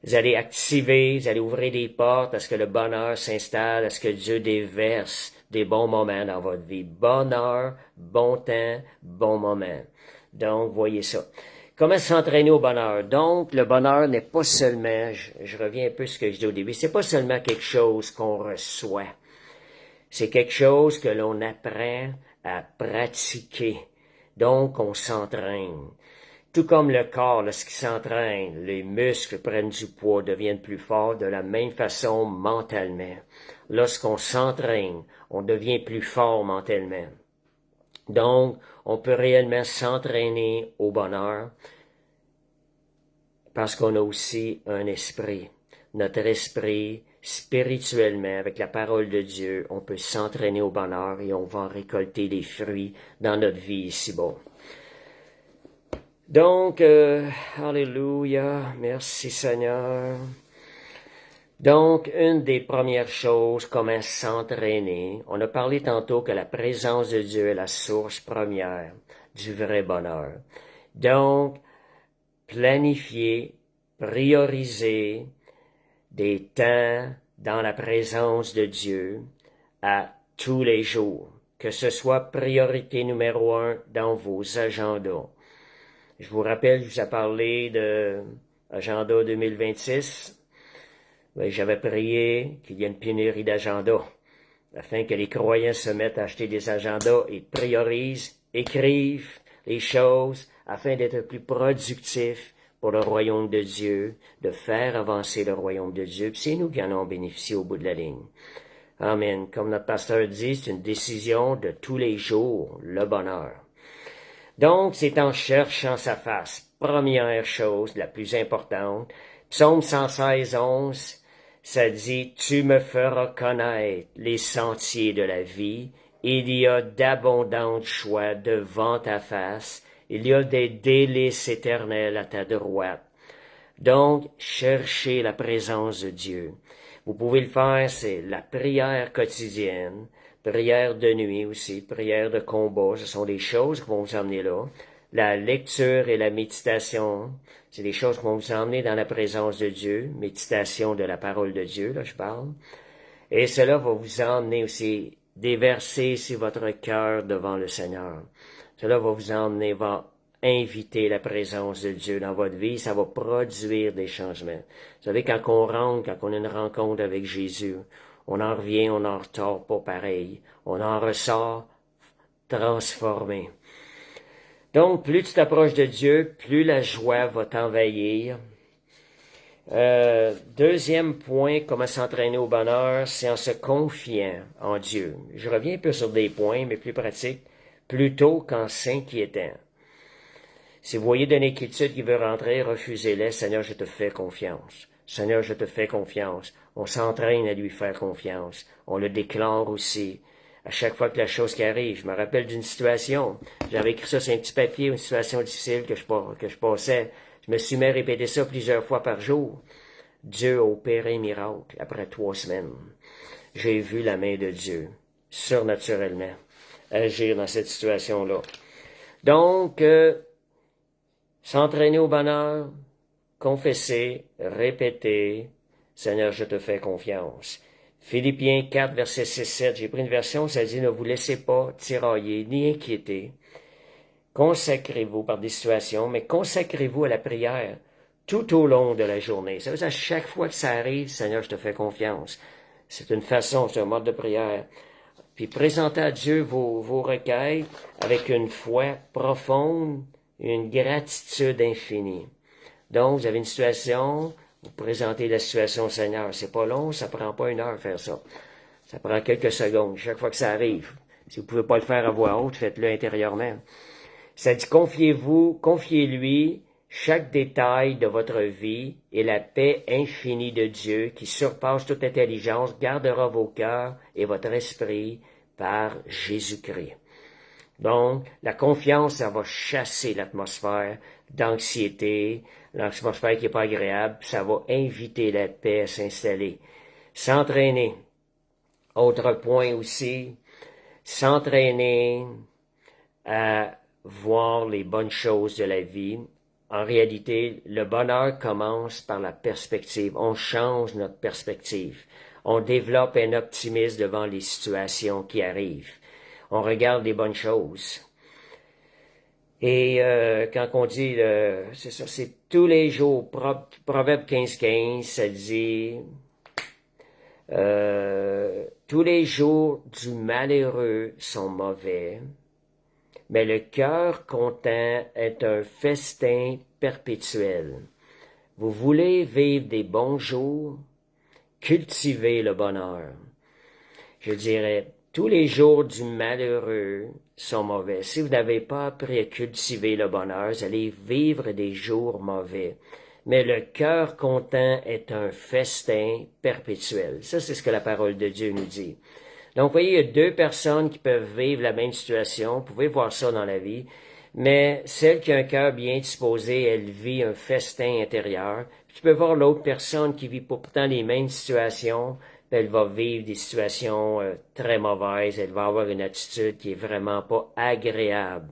Vous allez activer, vous allez ouvrir des portes à ce que le bonheur s'installe, à ce que Dieu déverse des bons moments dans votre vie. Bonheur, bon temps, bon moment. Donc, voyez ça. Comment s'entraîner au bonheur? Donc, le bonheur n'est pas seulement, je reviens un peu à ce que je dis au début, c'est pas seulement quelque chose qu'on reçoit. C'est quelque chose que l'on apprend à pratiquer. Donc, on s'entraîne. Tout comme le corps, lorsqu'il s'entraîne, les muscles prennent du poids, deviennent plus forts, de la même façon mentalement. Lorsqu'on s'entraîne, on devient plus fort mentalement. Donc, on peut réellement s'entraîner au bonheur parce qu'on a aussi un esprit. Notre esprit, spirituellement, avec la parole de Dieu, on peut s'entraîner au bonheur et on va en récolter des fruits dans notre vie ici-bas. Donc, alléluia, merci Seigneur. Donc, une des premières choses, comment s'entraîner. On a parlé tantôt que la présence de Dieu est la source première du vrai bonheur. Donc, planifier, prioriser des temps dans la présence de Dieu à tous les jours. Que ce soit priorité numéro 1 dans vos agendas. Je vous rappelle, je vous ai parlé de Agenda 2026. J'avais prié qu'il y ait une pénurie d'agendas, afin que les croyants se mettent à acheter des agendas et priorisent, écrivent les choses, afin d'être plus productifs pour le royaume de Dieu, de faire avancer le royaume de Dieu. Puis c'est nous qui en avons bénéficié au bout de la ligne. Amen. Comme notre pasteur dit, c'est une décision de tous les jours, le bonheur. Donc, c'est en cherchant sa face. Première chose, la plus importante. Psaume 116, 11, ça dit, « Tu me feras connaître les sentiers de la vie. Il y a d'abondantes choix devant ta face. Il y a des délices éternels à ta droite. » Donc, cherchez la présence de Dieu. Vous pouvez le faire, c'est la prière quotidienne, prière de nuit aussi, prière de combat, ce sont des choses qui vont vous emmener là. La lecture et la méditation, c'est des choses qui vont vous emmener dans la présence de Dieu, méditation de la parole de Dieu, là je parle. Et cela va vous emmener aussi, déverser sur votre cœur devant le Seigneur. Cela va vous emmener, va inviter la présence de Dieu dans votre vie, ça va produire des changements. Vous savez, quand on rentre, quand on a une rencontre avec Jésus, on en revient, on en ressort pas pareil. On en ressort transformé. Donc, plus tu t'approches de Dieu, plus la joie va t'envahir. Deuxième point, comment s'entraîner au bonheur, c'est en se confiant en Dieu. Je reviens un peu sur des points, mais plus pratiques, plutôt qu'en s'inquiétant. Si vous voyez de l'inquiétude qui veut rentrer, refusez-les. Seigneur, je te fais confiance. Seigneur, je te fais confiance. On s'entraîne à lui faire confiance. On le déclare aussi. À chaque fois que la chose qui arrive, je me rappelle d'une situation. J'avais écrit ça sur un petit papier, une situation difficile que je passais. Je me suis mis à répéter ça plusieurs fois par jour. Dieu a opéré un miracle après 3 semaines. J'ai vu la main de Dieu, surnaturellement, agir dans cette situation-là. Donc, s'entraîner au bonheur, confesser, répéter, Seigneur, je te fais confiance. Philippiens 4, verset 6-7, j'ai pris une version, ça dit, ne vous laissez pas tirailler ni inquiéter. Consacrez-vous par des situations, mais consacrez-vous à la prière tout au long de la journée. Ça veut dire, à chaque fois que ça arrive, Seigneur, je te fais confiance. C'est une façon, c'est un mode de prière. Puis présentez à Dieu vos requêtes avec une foi profonde, une gratitude infinie. Donc, vous avez une situation, vous présentez la situation au Seigneur. C'est pas long, ça prend pas 1 heure faire ça. Ça prend quelques secondes, chaque fois que ça arrive. Si vous pouvez pas le faire à voix haute, faites-le intérieurement. Ça dit, confiez-lui chaque détail de votre vie et la paix infinie de Dieu qui surpasse toute intelligence gardera vos cœurs et votre esprit par Jésus-Christ. Donc, la confiance, ça va chasser l'atmosphère d'anxiété, l'atmosphère qui n'est pas agréable, ça va inviter la paix à s'installer. S'entraîner. Autre point aussi, s'entraîner à voir les bonnes choses de la vie. En réalité, le bonheur commence par la perspective. On change notre perspective. On développe un optimisme devant les situations qui arrivent. On regarde les bonnes choses. Et quand on dit, c'est ça, c'est tous les jours, Proverbe 15-15, ça dit, tous les jours du malheureux sont mauvais, mais le cœur content est un festin perpétuel. Vous voulez vivre des bons jours? Cultivez le bonheur. Je dirais, tous les jours du malheureux sont mauvais. Si vous n'avez pas appris à cultiver le bonheur, vous allez vivre des jours mauvais. Mais le cœur content est un festin perpétuel. Ça, c'est ce que la parole de Dieu nous dit. Donc, vous voyez, il y a deux personnes qui peuvent vivre la même situation. Vous pouvez voir ça dans la vie. Mais celle qui a un cœur bien disposé, elle vit un festin intérieur. Puis tu peux voir l'autre personne qui vit pourtant les mêmes situations. Elle va vivre des situations très mauvaises. Elle va avoir une attitude qui est vraiment pas agréable.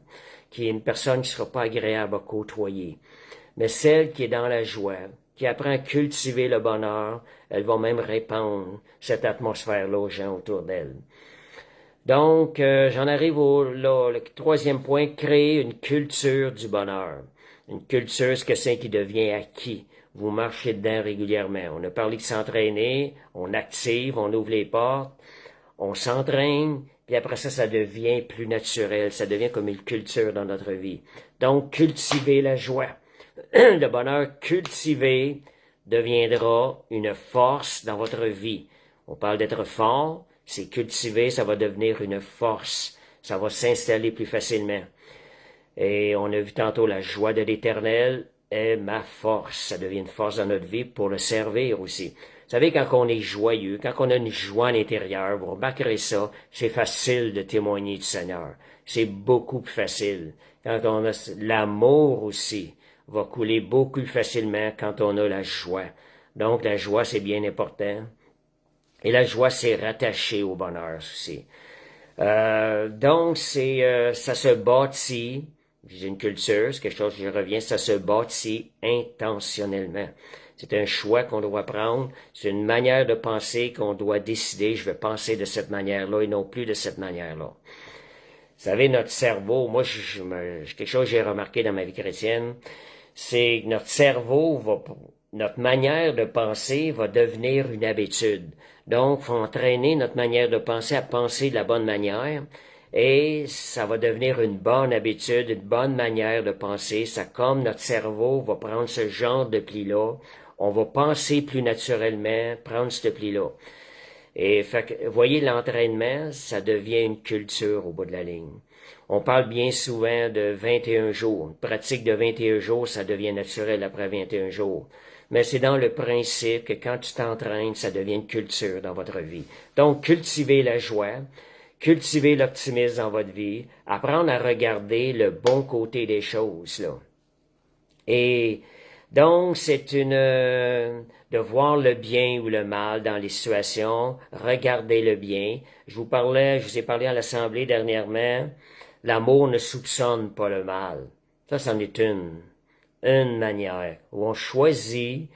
Qui est une personne qui sera pas agréable à côtoyer. Mais celle qui est dans la joie, qui apprend à cultiver le bonheur, elle va même répandre cette atmosphère-là aux gens autour d'elle. Donc, j'en arrive le troisième point, créer une culture du bonheur. Une culture, ce que c'est qui devient acquis. Vous marchez dedans régulièrement. On a parlé de s'entraîner, on active, on ouvre les portes, on s'entraîne, puis après ça, ça devient plus naturel, ça devient comme une culture dans notre vie. Donc, cultiver la joie. Le bonheur cultivé deviendra une force dans votre vie. On parle d'être fort, c'est cultivé, ça va devenir une force. Ça va s'installer plus facilement. Et on a vu tantôt la joie de l'Éternel est ma force. Ça devient une force dans notre vie pour le servir aussi. Vous savez, quand on est joyeux, quand on a une joie à l'intérieur, vous remarquerez ça, c'est facile de témoigner du Seigneur. C'est beaucoup plus facile. Quand on a l'amour aussi, va couler beaucoup plus facilement quand on a la joie. Donc, la joie, c'est bien important. Et la joie, c'est rattaché au bonheur aussi. Donc, ça se bâtit, j'ai une culture, c'est quelque chose qui revient, ça se bâtit intentionnellement. C'est un choix qu'on doit prendre, c'est une manière de penser qu'on doit décider, je vais penser de cette manière-là et non plus de cette manière-là. Vous savez, notre cerveau, moi, quelque chose que j'ai remarqué dans ma vie chrétienne, c'est que notre cerveau notre manière de penser va devenir une habitude. Donc, il faut entraîner notre manière de penser à penser de la bonne manière et ça va devenir une bonne habitude, une bonne manière de penser. Ça, comme notre cerveau va prendre ce genre de pli-là, on va penser plus naturellement, prendre ce pli-là. Et fait que, voyez, l'entraînement, ça devient une culture au bout de la ligne. On parle bien souvent de 21 jours. Une pratique de 21 jours, ça devient naturel après 21 jours. Mais c'est dans le principe que quand tu t'entraînes, ça devient une culture dans votre vie. Donc, cultivez la joie, cultivez l'optimisme dans votre vie, apprendre à regarder le bon côté des choses, là. Et donc, c'est de voir le bien ou le mal dans les situations, regarder le bien. Je vous ai parlé à l'Assemblée dernièrement, l'amour ne soupçonne pas le mal. Ça, c'en est une manière où on choisit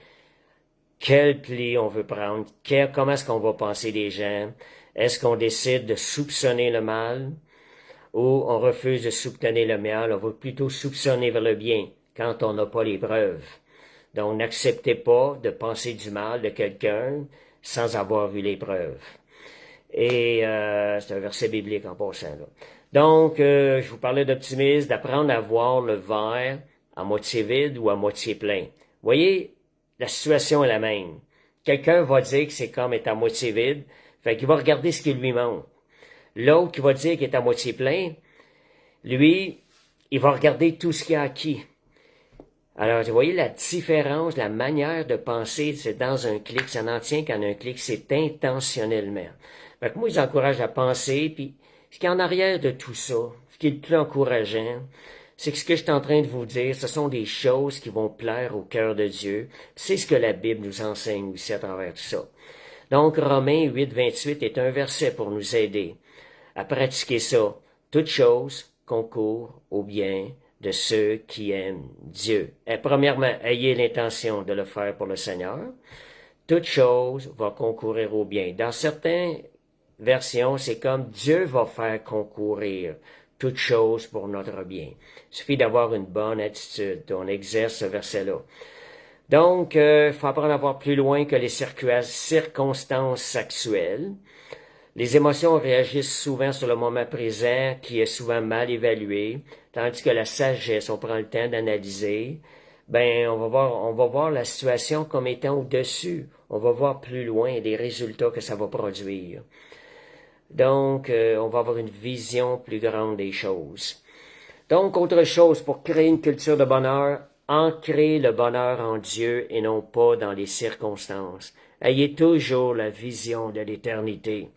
quel pli on veut prendre, comment est-ce qu'on va penser des gens. Est-ce qu'on décide de soupçonner le mal ou on refuse de soupçonner le mal, on va plutôt soupçonner vers le bien quand on n'a pas les preuves. Donc, n'acceptez pas de penser du mal de quelqu'un sans avoir vu les preuves. Et c'est un verset biblique en passant, là. Donc, je vous parlais d'optimisme, d'apprendre à voir le verre à moitié vide ou à moitié plein. Vous voyez, la situation est la même. Quelqu'un va dire que c'est comme être à moitié vide, fait qu'il va regarder ce qui lui manque. L'autre qui va dire qu'il est à moitié plein, lui, il va regarder tout ce qu'il a acquis. Alors, vous voyez la différence, la manière de penser, c'est dans un clic, ça n'en tient qu'en un clic, c'est intentionnellement. Fait que moi, j'encourage à penser, puis ce qui est en arrière de tout ça, ce qui est le plus encourageant, c'est que ce que je suis en train de vous dire, ce sont des choses qui vont plaire au cœur de Dieu. C'est ce que la Bible nous enseigne aussi à travers tout ça. Donc, Romains 8, 28 est un verset pour nous aider à pratiquer ça. Toute chose concourt au bien de ceux qui aiment Dieu. Et premièrement, ayez l'intention de le faire pour le Seigneur. Toute chose va concourir au bien. Dans certaines versions, c'est comme Dieu va faire concourir toute chose pour notre bien. Il suffit d'avoir une bonne attitude. On exerce ce verset-là. Donc, il faut apprendre à voir plus loin que les circonstances actuelles. Les émotions réagissent souvent sur le moment présent, qui est souvent mal évalué, tandis que la sagesse, on prend le temps d'analyser. On va voir la situation comme étant au-dessus. On va voir plus loin les résultats que ça va produire. Donc, on va avoir une vision plus grande des choses. Donc, autre chose, pour créer une culture de bonheur, ancrez le bonheur en Dieu et non pas dans les circonstances. Ayez toujours la vision de l'éternité.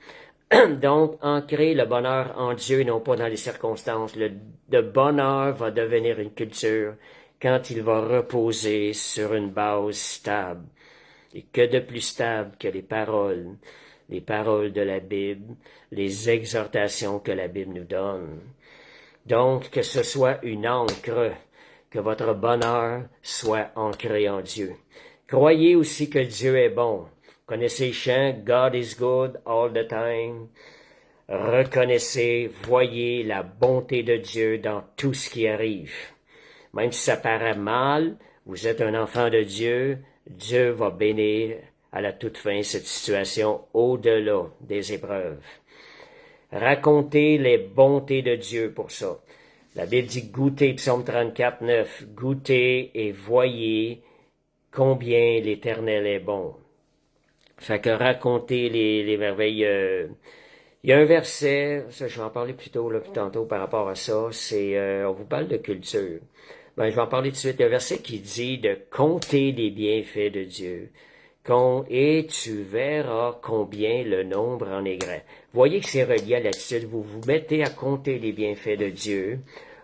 Donc, ancrez le bonheur en Dieu et non pas dans les circonstances. Le bonheur va devenir une culture quand il va reposer sur une base stable. Et que de plus stable que les paroles de la Bible, les exhortations que la Bible nous donne. Donc, que ce soit une ancre, que votre bonheur soit ancré en Dieu. Croyez aussi que Dieu est bon. Connaissez le chant « God is good all the time ». Reconnaissez, voyez la bonté de Dieu dans tout ce qui arrive. Même si ça paraît mal, vous êtes un enfant de Dieu, Dieu va bénir à la toute fin cette situation au-delà des épreuves. Racontez les bontés de Dieu pour ça. La Bible dit goûtez, psaume 34, 9, goûtez et voyez combien l'Éternel est bon. Fait que racontez les merveilles. Il y a un verset, ça je vais en parler plus tantôt par rapport à ça, c'est on vous parle de culture. Je vais en parler tout de suite. Il y a un verset qui dit de compter les bienfaits de Dieu. Et tu verras combien le nombre en est grand. Voyez que c'est relié à l'attitude. Vous vous mettez à compter les bienfaits de Dieu.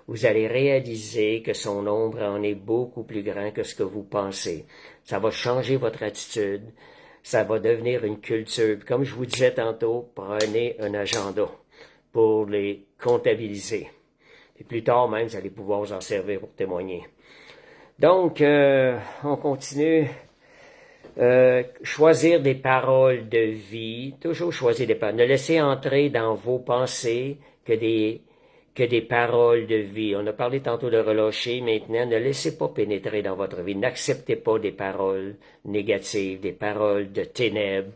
Vous allez réaliser que son nombre en est beaucoup plus grand que ce que vous pensez. Ça va changer votre attitude. Ça va devenir une culture. Comme je vous disais tantôt, prenez un agenda pour les comptabiliser. Et plus tard même, vous allez pouvoir vous en servir pour témoigner. Donc, on continue. Choisir des paroles de vie, toujours choisir des paroles. Ne laissez entrer dans vos pensées que des paroles de vie. On a parlé tantôt de relâcher, maintenant, ne laissez pas pénétrer dans votre vie. N'acceptez pas des paroles négatives, des paroles de ténèbres.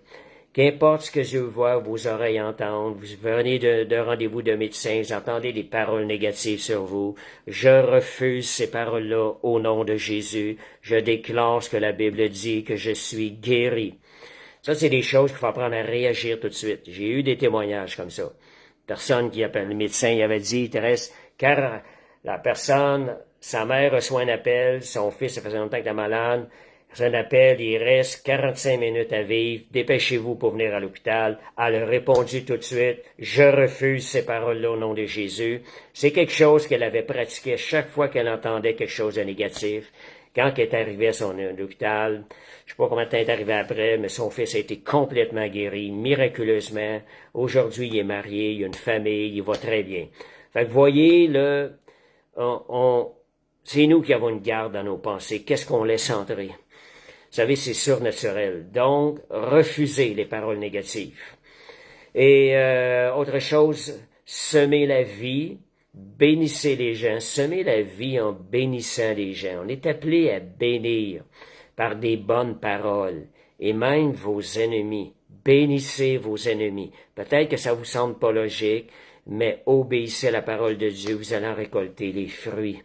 Qu'importe ce que Dieu voit, vos oreilles entendent, vous venez de rendez-vous de médecin, vous entendez des paroles négatives sur vous. Je refuse ces paroles-là au nom de Jésus. Je déclare ce que la Bible dit, que je suis guéri. Ça, c'est des choses qu'il faut apprendre à réagir tout de suite. J'ai eu des témoignages comme ça. Personne qui appelle le médecin, il avait dit, Thérèse, car la personne, sa mère reçoit un appel, son fils, ça faisait longtemps qu'il était malade, un appel, il reste 45 minutes à vivre, dépêchez-vous pour venir à l'hôpital. Elle a répondu tout de suite, je refuse ces paroles-là au nom de Jésus. C'est quelque chose qu'elle avait pratiqué chaque fois qu'elle entendait quelque chose de négatif. Quand elle est arrivée à son hôpital, je sais pas combien de temps elle est arrivé après, mais son fils a été complètement guéri, miraculeusement. Aujourd'hui, il est marié, il a une famille, il va très bien. Fait que voyez, c'est nous qui avons une garde dans nos pensées. Qu'est-ce qu'on laisse entrer? Vous savez, c'est surnaturel. Donc, refusez les paroles négatives. Et autre chose, semez la vie, bénissez les gens. Semez la vie en bénissant les gens. On est appelé à bénir par des bonnes paroles. Et même vos ennemis. Bénissez vos ennemis. Peut-être que ça vous semble pas logique, mais obéissez à la parole de Dieu. Vous allez en récolter les fruits.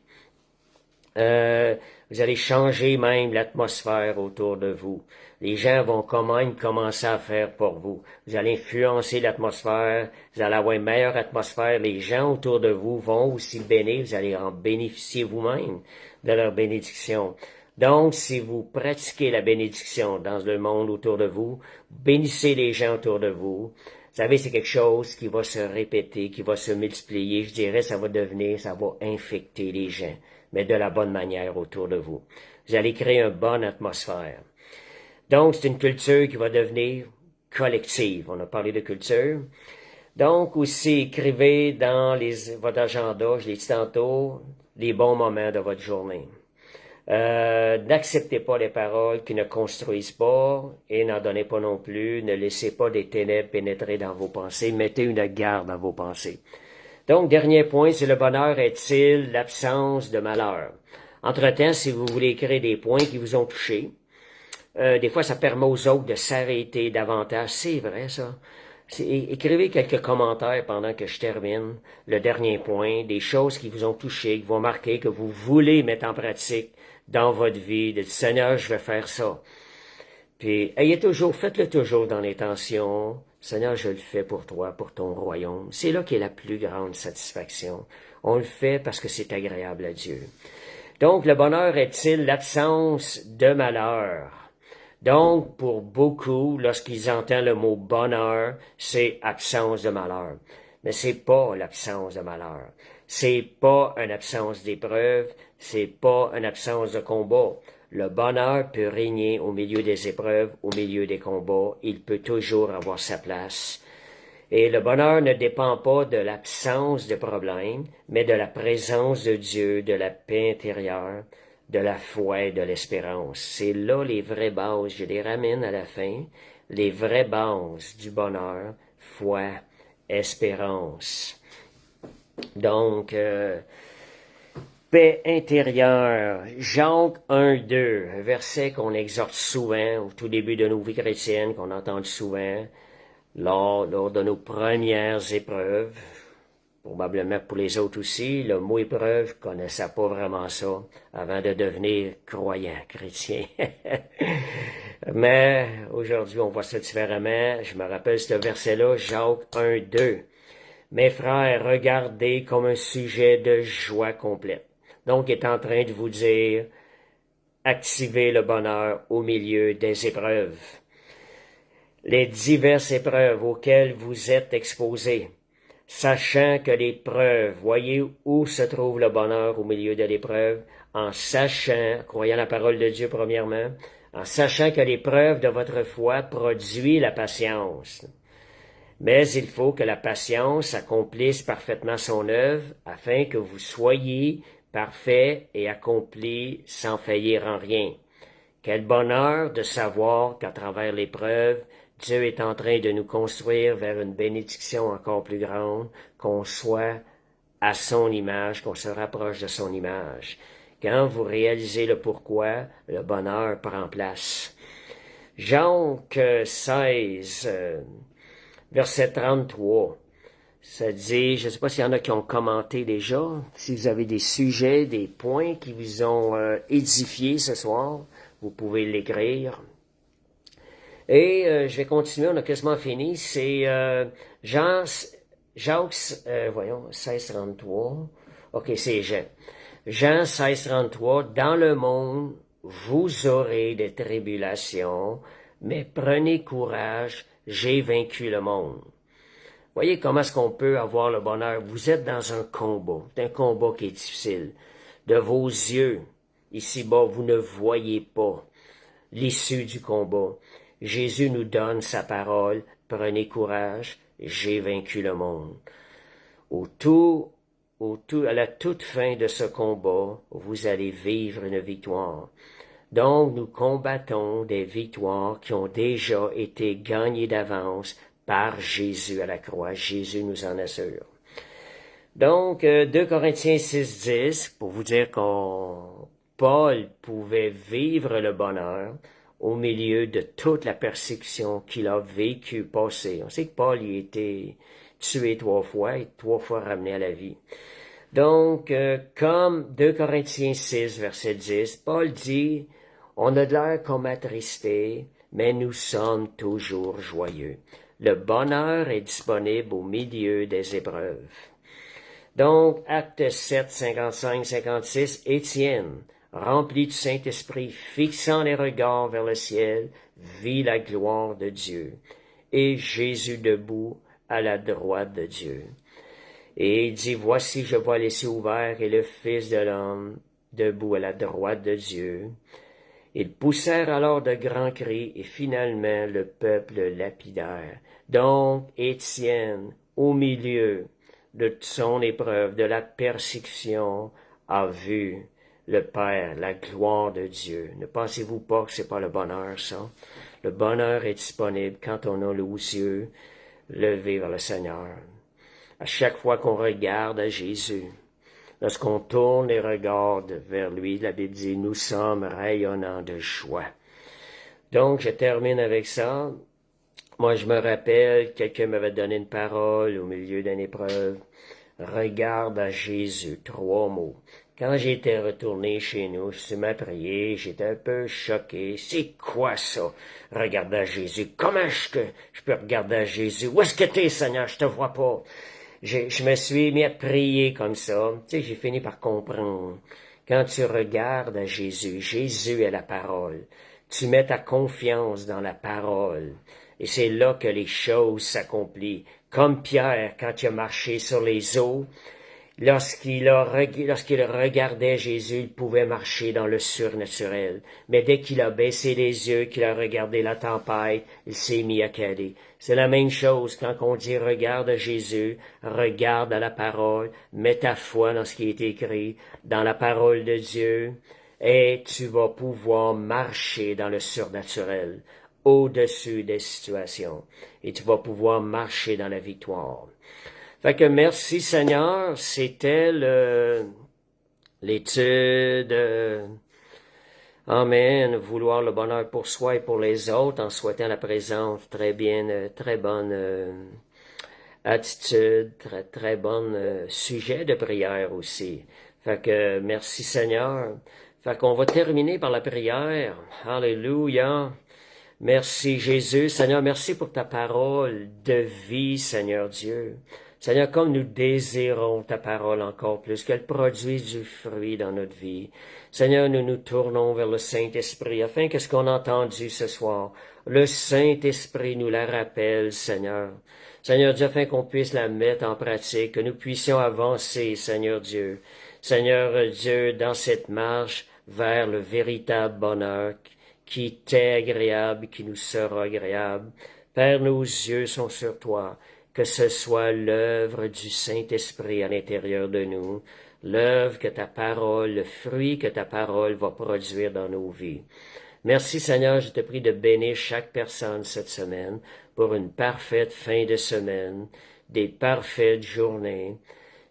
Vous allez changer même l'atmosphère autour de vous. Les gens vont quand même commencer à faire pour vous. Vous allez influencer l'atmosphère, vous allez avoir une meilleure atmosphère. Les gens autour de vous vont aussi bénir, vous allez en bénéficier vous-même de leur bénédiction. Donc, si vous pratiquez la bénédiction dans le monde autour de vous, bénissez les gens autour de vous. Vous savez, c'est quelque chose qui va se répéter, qui va se multiplier. Je dirais, ça va infecter les gens, mais de la bonne manière autour de vous. Vous allez créer une bonne atmosphère. Donc, c'est une culture qui va devenir collective. On a parlé de culture. Donc, aussi, écrivez dans votre agenda, je l'ai dit tantôt, les bons moments de votre journée. N'acceptez pas les paroles qui ne construisent pas et n'en donnez pas non plus. Ne laissez pas des ténèbres pénétrer dans vos pensées. Mettez une garde dans vos pensées. Donc, dernier point, c'est le bonheur est-il l'absence de malheur? Entre-temps, si vous voulez écrire des points qui vous ont touché, des fois, ça permet aux autres de s'arrêter davantage. C'est vrai, ça. Écrivez quelques commentaires pendant que je termine le dernier point, des choses qui vous ont touché, qui vont marquer, que vous voulez mettre en pratique dans votre vie. Dites, Seigneur, je vais faire ça. Puis, faites-le toujours dans l'intention. Seigneur, je le fais pour toi, pour ton royaume. C'est là qu'est la plus grande satisfaction. On le fait parce que c'est agréable à Dieu. Donc, le bonheur est-il l'absence de malheur? Donc, pour beaucoup, lorsqu'ils entendent le mot bonheur, c'est absence de malheur. Mais c'est pas l'absence de malheur. C'est pas une absence d'épreuve. C'est pas une absence de combat. Le bonheur peut régner au milieu des épreuves, au milieu des combats. Il peut toujours avoir sa place. Et le bonheur ne dépend pas de l'absence de problèmes, mais de la présence de Dieu, de la paix intérieure, de la foi et de l'espérance. C'est là les vraies bases, je les ramène à la fin, les vraies bases du bonheur, foi, espérance. Donc, paix intérieure, Jacques 1:2, un verset qu'on exhorte souvent au tout début de nos vies chrétiennes, qu'on entend souvent lors de nos premières épreuves. Probablement pour les autres aussi, le mot épreuve, ne connaissait pas vraiment ça avant de devenir croyant, chrétien. Mais aujourd'hui, on voit ça différemment. Je me rappelle ce verset-là, Jacques 1:2. Mes frères, regardez comme un sujet de joie complète. Donc, il est en train de vous dire, activez le bonheur au milieu des épreuves. Les diverses épreuves auxquelles vous êtes exposés. Sachant que l'épreuve, voyez où se trouve le bonheur au milieu de l'épreuve, en sachant, croyant la parole de Dieu premièrement, en sachant que l'épreuve de votre foi produit la patience. Mais il faut que la patience accomplisse parfaitement son œuvre, afin que vous soyez parfaits et accomplis sans faillir en rien. Quel bonheur de savoir qu'à travers l'épreuve, Dieu est en train de nous construire vers une bénédiction encore plus grande, qu'on soit à son image, qu'on se rapproche de son image. Quand vous réalisez le pourquoi, le bonheur prend place. Jacques 16, verset 33, ça dit, je ne sais pas s'il y en a qui ont commenté déjà, si vous avez des sujets, des points qui vous ont édifié ce soir, vous pouvez l'écrire. Et je vais continuer, on a quasiment fini. C'est Jacques, 16:33. OK, c'est Jean. Jean 16:33. Dans le monde, vous aurez des tribulations, mais prenez courage, j'ai vaincu le monde. Voyez comment est-ce qu'on peut avoir le bonheur. Vous êtes dans un combat. C'est un combat qui est difficile. De vos yeux, ici-bas, vous ne voyez pas l'issue du combat. Jésus nous donne sa parole. Prenez courage, j'ai vaincu le monde. À la toute fin de ce combat, vous allez vivre une victoire. Donc, nous combattons des victoires qui ont déjà été gagnées d'avance par Jésus à la croix. Jésus nous en assure. Donc, 2 Corinthiens 6:10, pour vous dire Paul pouvait vivre le bonheur au milieu de toute la persécution qu'il a vécue, passée. On sait que Paul y a été tué 3 fois et 3 fois ramené à la vie. Donc, comme 2 Corinthiens 6, verset 10, Paul dit, on a de l'air comme attristé, mais nous sommes toujours joyeux. Le bonheur est disponible au milieu des épreuves. Donc, acte 7, 55, 56, Étienne, rempli du Saint-Esprit, fixant les regards vers le ciel, vit la gloire de Dieu, et Jésus debout à la droite de Dieu. Et il dit, voici, je vois les cieux ouverts et le Fils de l'homme debout à la droite de Dieu. Ils poussèrent alors de grands cris et finalement le peuple lapidaire. Donc Étienne, au milieu de son épreuve, de la persécution, a vu le Père, la gloire de Dieu. Ne pensez-vous pas que c'est pas le bonheur, ça? Le bonheur est disponible quand on a les yeux levés vers le Seigneur. À chaque fois qu'on regarde à Jésus, lorsqu'on tourne les regards vers lui, la Bible dit, nous sommes rayonnants de joie. Donc, je termine avec ça. Moi, je me rappelle, quelqu'un m'avait donné une parole au milieu d'une épreuve. Regarde à Jésus, 3 mots. Quand j'étais retourné chez nous, je suis mis à prier, j'étais un peu choqué. C'est quoi ça? Regarder à Jésus. Comment est-ce que je peux regarder à Jésus? Où est-ce que t'es, Seigneur? Je te vois pas. Je me suis mis à prier comme ça. Tu sais, j'ai fini par comprendre. Quand tu regardes à Jésus, Jésus est la parole. Tu mets ta confiance dans la parole. Et c'est là que les choses s'accomplissent. Comme Pierre, quand il a marché sur les eaux, lorsqu'il regardait Jésus, il pouvait marcher dans le surnaturel. Mais dès qu'il a baissé les yeux, qu'il a regardé la tempête, il s'est mis à caler. C'est la même chose quand on dit regarde à Jésus, regarde à la parole, mets ta foi dans ce qui est écrit, dans la parole de Dieu, et tu vas pouvoir marcher dans le surnaturel, au-dessus des situations, et tu vas pouvoir marcher dans la victoire. Fait que merci Seigneur, c'était l'étude, amen, vouloir le bonheur pour soi et pour les autres en souhaitant la présence, très bonne attitude, très bonne sujet de prière aussi. Fait que merci Seigneur. Fait qu'on va terminer par la prière. Alléluia. Merci Jésus. Seigneur, merci pour ta parole de vie, Seigneur Dieu. Seigneur, comme nous désirons ta parole encore plus, qu'elle produise du fruit dans notre vie. Seigneur, nous nous tournons vers le Saint-Esprit, afin que ce qu'on a entendu ce soir, le Saint-Esprit nous la rappelle, Seigneur. Seigneur Dieu, afin qu'on puisse la mettre en pratique, que nous puissions avancer, Seigneur Dieu. Seigneur Dieu, dans cette marche vers le véritable bonheur qui t'est agréable, qui nous sera agréable. Père, nos yeux sont sur toi. Que ce soit l'œuvre du Saint-Esprit à l'intérieur de nous, l'œuvre que ta parole, le fruit que ta parole va produire dans nos vies. Merci Seigneur, je te prie de bénir chaque personne cette semaine pour une parfaite fin de semaine, des parfaites journées.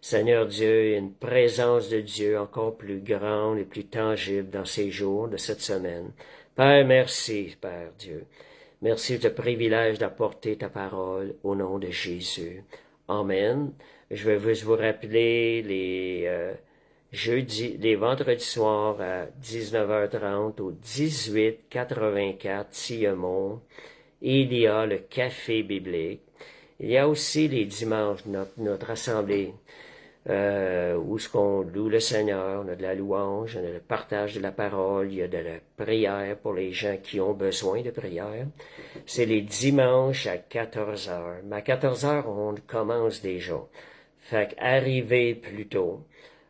Seigneur Dieu, une présence de Dieu encore plus grande et plus tangible dans ces jours de cette semaine. Père, merci, Père Dieu. Merci de ce privilège d'apporter ta parole au nom de Jésus. Amen. Je vais vous rappeler les vendredis soirs à 19h30 au 1884 Tillemont. Il y a le café biblique. Il y a aussi les dimanches, notre assemblée, où ce qu'on loue le Seigneur, on a de la louange, on a le partage de la parole, il y a de la prière pour les gens qui ont besoin de prière. C'est les dimanches à 14h. Mais à 14h, on commence déjà. Fait qu'arrivez plus tôt.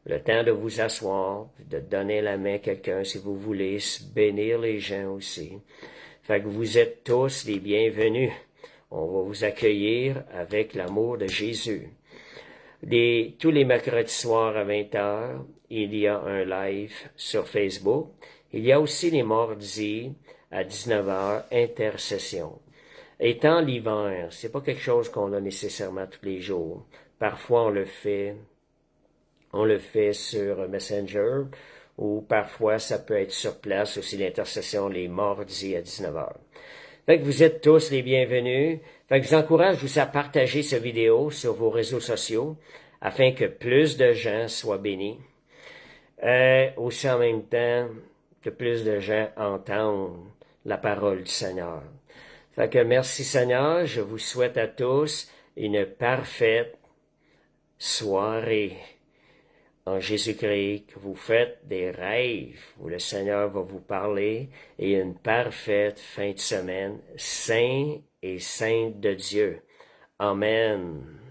Le temps de vous asseoir, de donner la main à quelqu'un si vous voulez, bénir les gens aussi. Fait que vous êtes tous les bienvenus. On va vous accueillir avec l'amour de Jésus. Tous les mercredis soirs à 20h, il y a un live sur Facebook. Il y a aussi les mardis à 19h, intercession. Étant l'hiver, c'est pas quelque chose qu'on a nécessairement tous les jours. Parfois, on le fait sur Messenger, ou parfois, ça peut être sur place aussi, l'intercession les mardis à 19h. Fait que vous êtes tous les bienvenus. Fait que je vous encourage aussi à partager cette vidéo sur vos réseaux sociaux, afin que plus de gens soient bénis. Aussi en même temps que plus de gens entendent la parole du Seigneur. Fait que merci Seigneur, je vous souhaite à tous une parfaite soirée en Jésus-Christ, que vous faites des rêves où le Seigneur va vous parler et une parfaite fin de semaine, saint et sainte de Dieu. Amen.